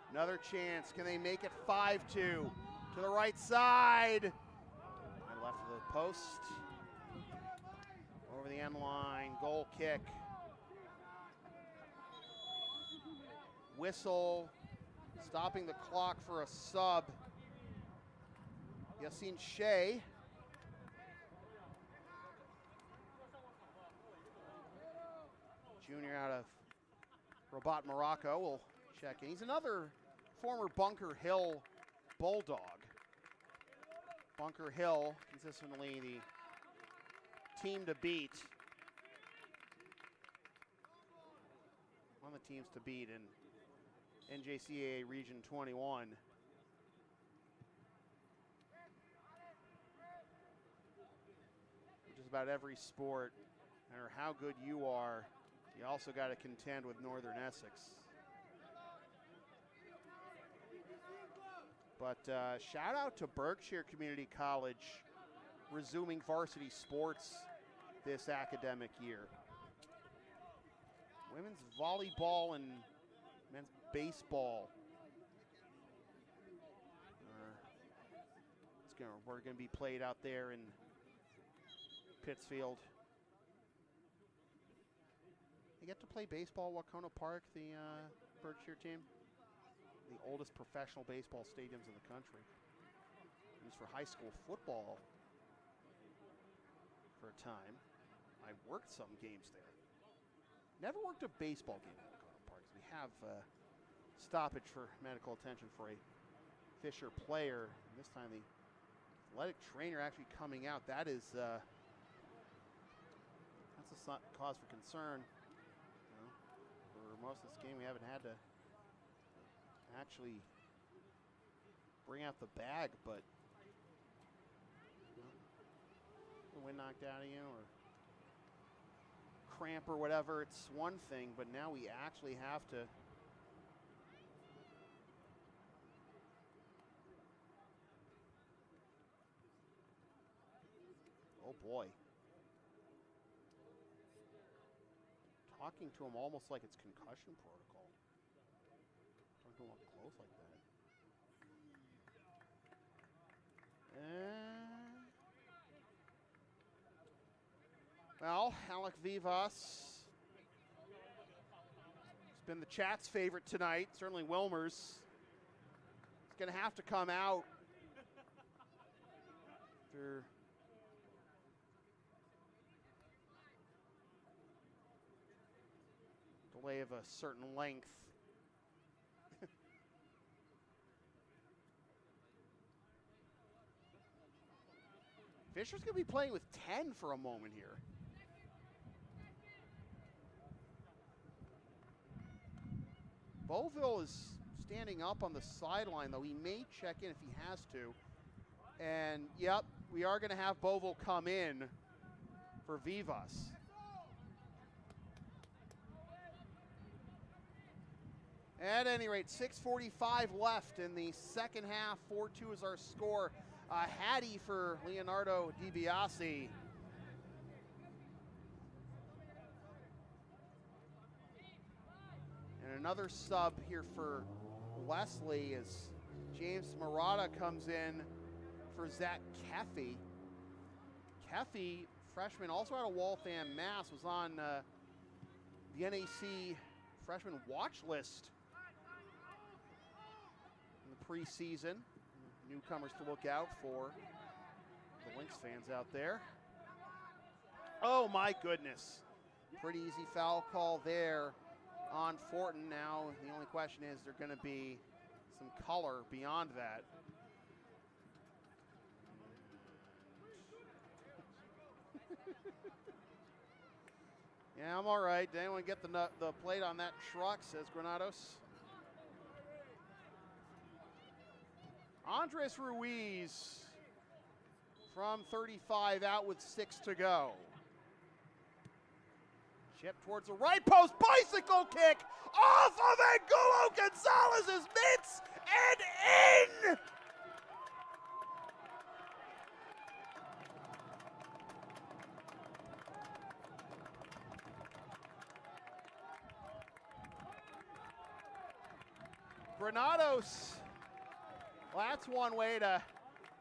Another chance. Can they make it 5-2? To the right side. And left of the post. Over the end line. Goal kick. Whistle. Stopping the clock for a sub. Yassine Shea. Junior out of Rabat, Morocco, will check in. He's another former Bunker Hill Bulldog. Bunker Hill, consistently the team to beat. One of the teams to beat in NJCAA Region 21. Just about every sport, no matter how good you are, you also got to contend with Northern Essex. But shout out to Berkshire Community College resuming varsity sports this academic year. Women's volleyball and men's baseball we're going to be played out there in Pittsfield. You get to play baseball at Wacona Park, the Berkshire team. The oldest professional baseball stadiums in the country. Used for high school football for a time. I worked some games there. Never worked a baseball game at Wacona Park. We have stoppage for medical attention for a Fischer player. And this time the athletic trainer actually coming out. That is that's a cause for concern. You know, for most of this game, we haven't had to actually bring out the bag, but wind knocked out of you or cramp or whatever, it's one thing, but now we actually have to oh boy. Talking to him almost like it's concussion protocol. Don't go up close like that. Well, Alec Vivas has been the chat's favorite tonight. Certainly Wilmer's. He's going to have to come out after delay of a certain length. Fischer's going to be playing with 10 for a moment here. Beauville is standing up on the sideline, though. He may check in if he has to. And, yep, we are going to have Beauville come in for Vivas. At any rate, 6:45 left in the second half. 4-2 is our score. Hattie for Leonardo DiBiase. And another sub here for Lesley as James Murata comes in for Zach Keffey. Keffey, freshman, also out of Waltham, Mass, was on the NAC freshman watch list in the preseason. Newcomers to look out for. The Lynx fans out there. Oh my goodness. Pretty easy foul call there on Fortin. Now the only question is there going to be some color beyond that. Yeah, I'm all right. Did anyone get the plate on that truck, says Granados. Andres Ruiz from 35 out with 6 to go. Chip towards the right post, bicycle kick off of Angulo Gonzalez's mitts and in! Granados. Well, that's one way to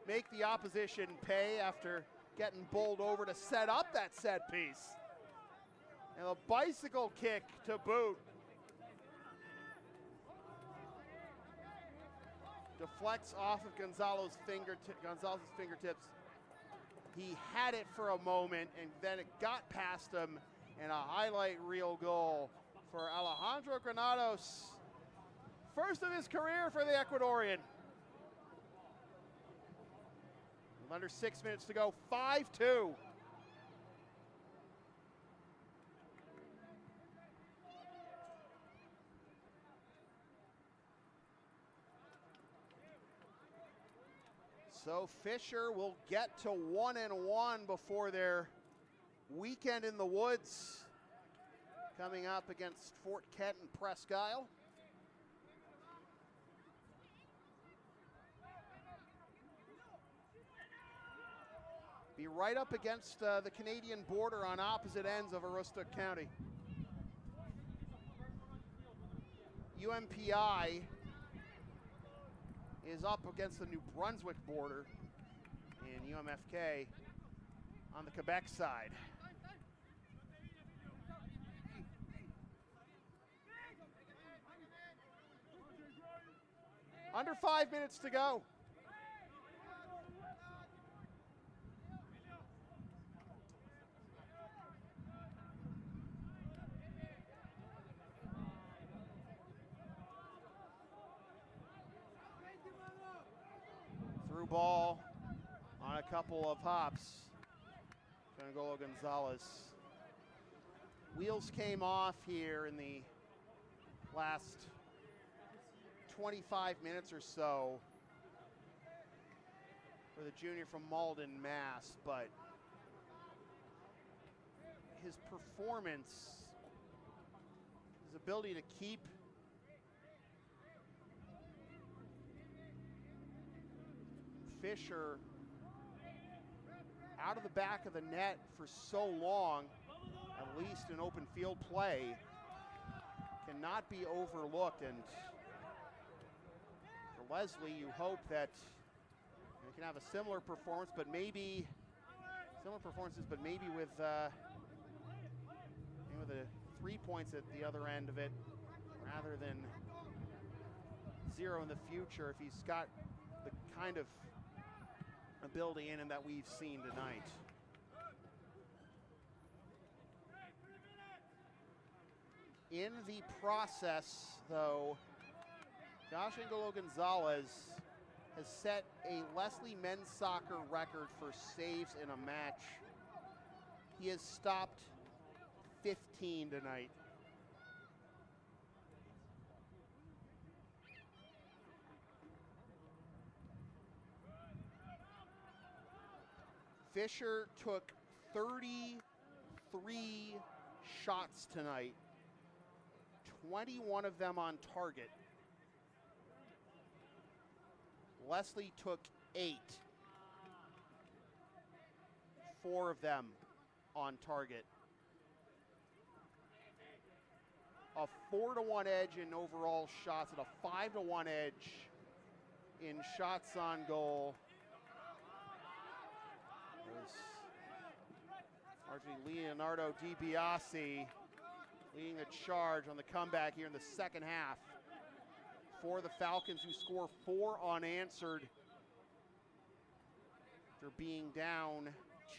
make the opposition pay after getting bowled over to set up that set piece. And a bicycle kick to boot. Deflects off of Gonzalez's fingertips. He had it for a moment, and then it got past him, and a highlight reel goal for Alejandro Granados. First of his career for the Ecuadorian. Under 6 minutes to go, 5-2. So Fischer will get to 1-1 before their weekend in the woods coming up against Fort Kent and Presque Isle. Be right up against the Canadian border on opposite ends of Aroostook County. UMPI is up against the New Brunswick border, and UMFK on the Quebec side. Under 5 minutes to go. Through ball on a couple of hops. Angolo Gonzalez. Wheels came off here in the last 25 minutes or so for the junior from Malden, Mass, but his performance, his ability to keep Fischer out of the back of the net for so long, at least in open field play, cannot be overlooked. And for Lesley, you hope that they can have a similar performance, but maybe with the 3 points at the other end of it, rather than 0 in the future, if he's got the kind of ability in him that we've seen tonight. In the process, though, Josh Gonzalez has set a Lesley men's soccer record for saves in a match. He has stopped 15 tonight. Fischer took 33 shots tonight, 21 of them on target. Lesley took 8, 4 of them on target. A 4-to-1 edge in overall shots and a 5-to-1 edge in shots on goal. Largely Leonardo DiBiase leading the charge on the comeback here in the second half for the Falcons, who score 4 unanswered after being down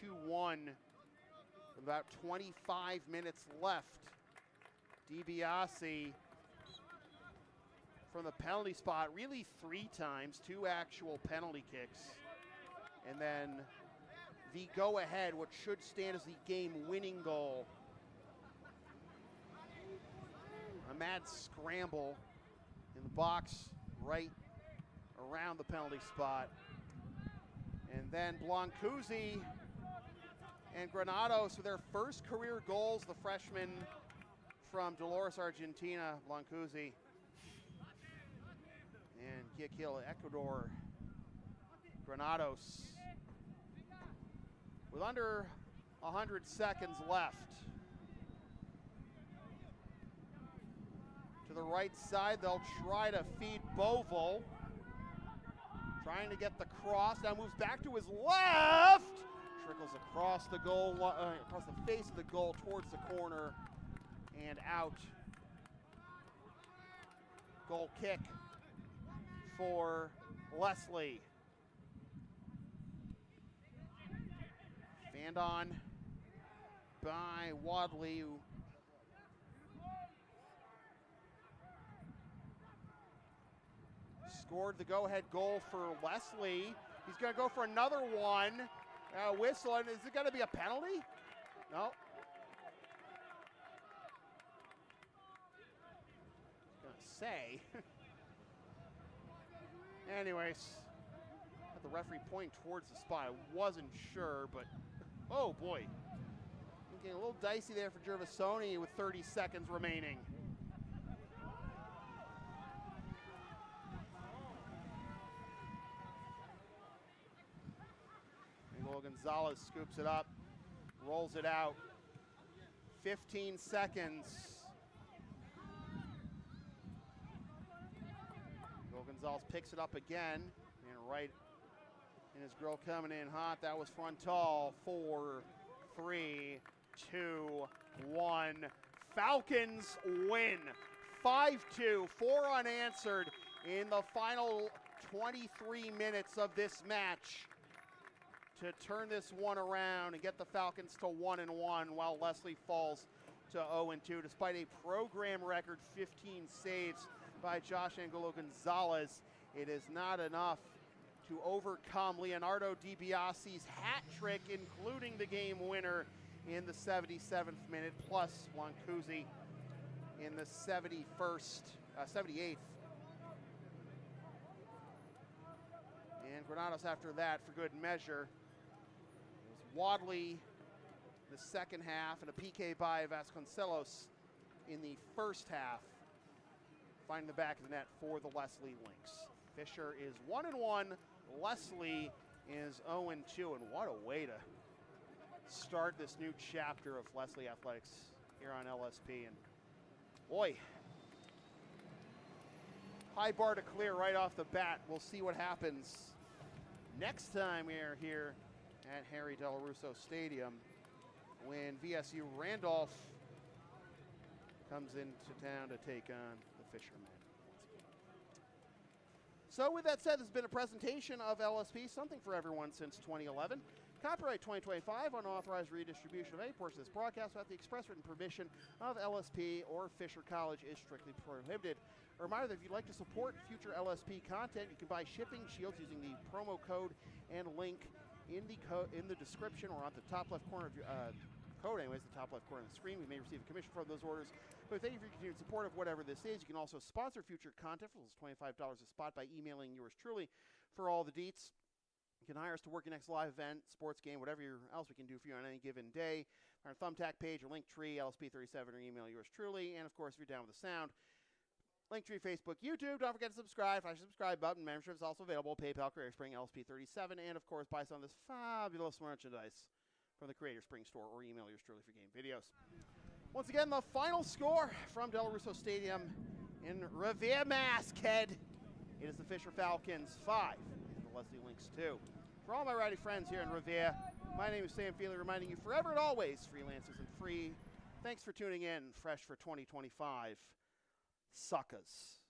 2-1 with about 25 minutes left. DiBiase from the penalty spot, really 3 times, 2 actual penalty kicks, and then the go-ahead, what should stand as the game-winning goal. A mad scramble in the box right around the penalty spot. And then Blancuzzi and Granados with their first career goals, the freshman from Dolores, Argentina, Blancuzzi. And Guayaquil, Ecuador, Granados. With under 100 seconds left. To the right side, they'll try to feed Boval. Trying to get the cross, now moves back to his left. Trickles across the goal, across the face of the goal towards the corner and out. Goal kick for Lesley. Fanned on by Wadley, who scored the go-ahead goal for Lesley. He's going to go for another one. Whistle, and is it going to be a penalty? No. Going to say. Anyways, the referee pointing towards the spot. I wasn't sure, but oh boy. Getting a little dicey there for Gervasoni with 30 seconds remaining. Gonzalez scoops it up, rolls it out. 15 seconds. Gonzalez picks it up again, and right in his grill coming in hot. That was Frontal. 4, 3, 2, 1. Falcons win. 5-2, 4 unanswered in the final 23 minutes of this match to turn this one around and get the Falcons to 1-1 while Lesley falls to 0-2. Despite a program record 15 saves by Josh Angulo Gonzalez, it is not enough to overcome Leonardo DiBiase's hat trick, including the game winner in the 77th minute, plus Blancuzzi in the 78th. And Granados after that for good measure. It was Wadley the second half, and a PK by Vasconcelos in the first half, finding the back of the net for the Lesley Lynx. Fischer is 1-1. Lesley is 0-2, and what a way to start this new chapter of Lesley athletics here on LSP. And boy, high bar to clear right off the bat. We'll see what happens next time we are here at Harry Del Russo Stadium when VSU Randolph comes into town to take on the Fishermen. So with that said, this has been a presentation of LSP, something for everyone since 2011. Copyright 2025, unauthorized redistribution of any portion of this broadcast without the express written permission of LSP or Fisher College is strictly prohibited. A reminder that if you'd like to support future LSP content, you can buy shipping shields using the promo code and link in the description or on the top left corner of your code, anyways, the top left corner of the screen. We may receive a commission from those orders. But thank you for your continued support of whatever this is. You can also sponsor future content for $25 a spot by emailing yours truly for all the deets. You can hire us to work your next live event, sports game, whatever else we can do for you on any given day. Our Thumbtack page or Linktree, LSP37, or email yours truly. And of course, if you're down with the sound, Linktree, Facebook, YouTube. Don't forget to subscribe. Flash the subscribe button. Membership is also available. PayPal, Creator Spring, LSP37. And of course, buy some of this fabulous merchandise from the Creator Spring store or email yours truly for game videos. Once again, the final score from Del Russo Stadium in Revere, Mass, Ked. It is the Fisher Falcons 5 and the Lesley Lynx 2. For all my righty friends here in Revere, my name is Sam Feely, reminding you forever and always, freelancers and free. Thanks for tuning in, fresh for 2025. Suckers.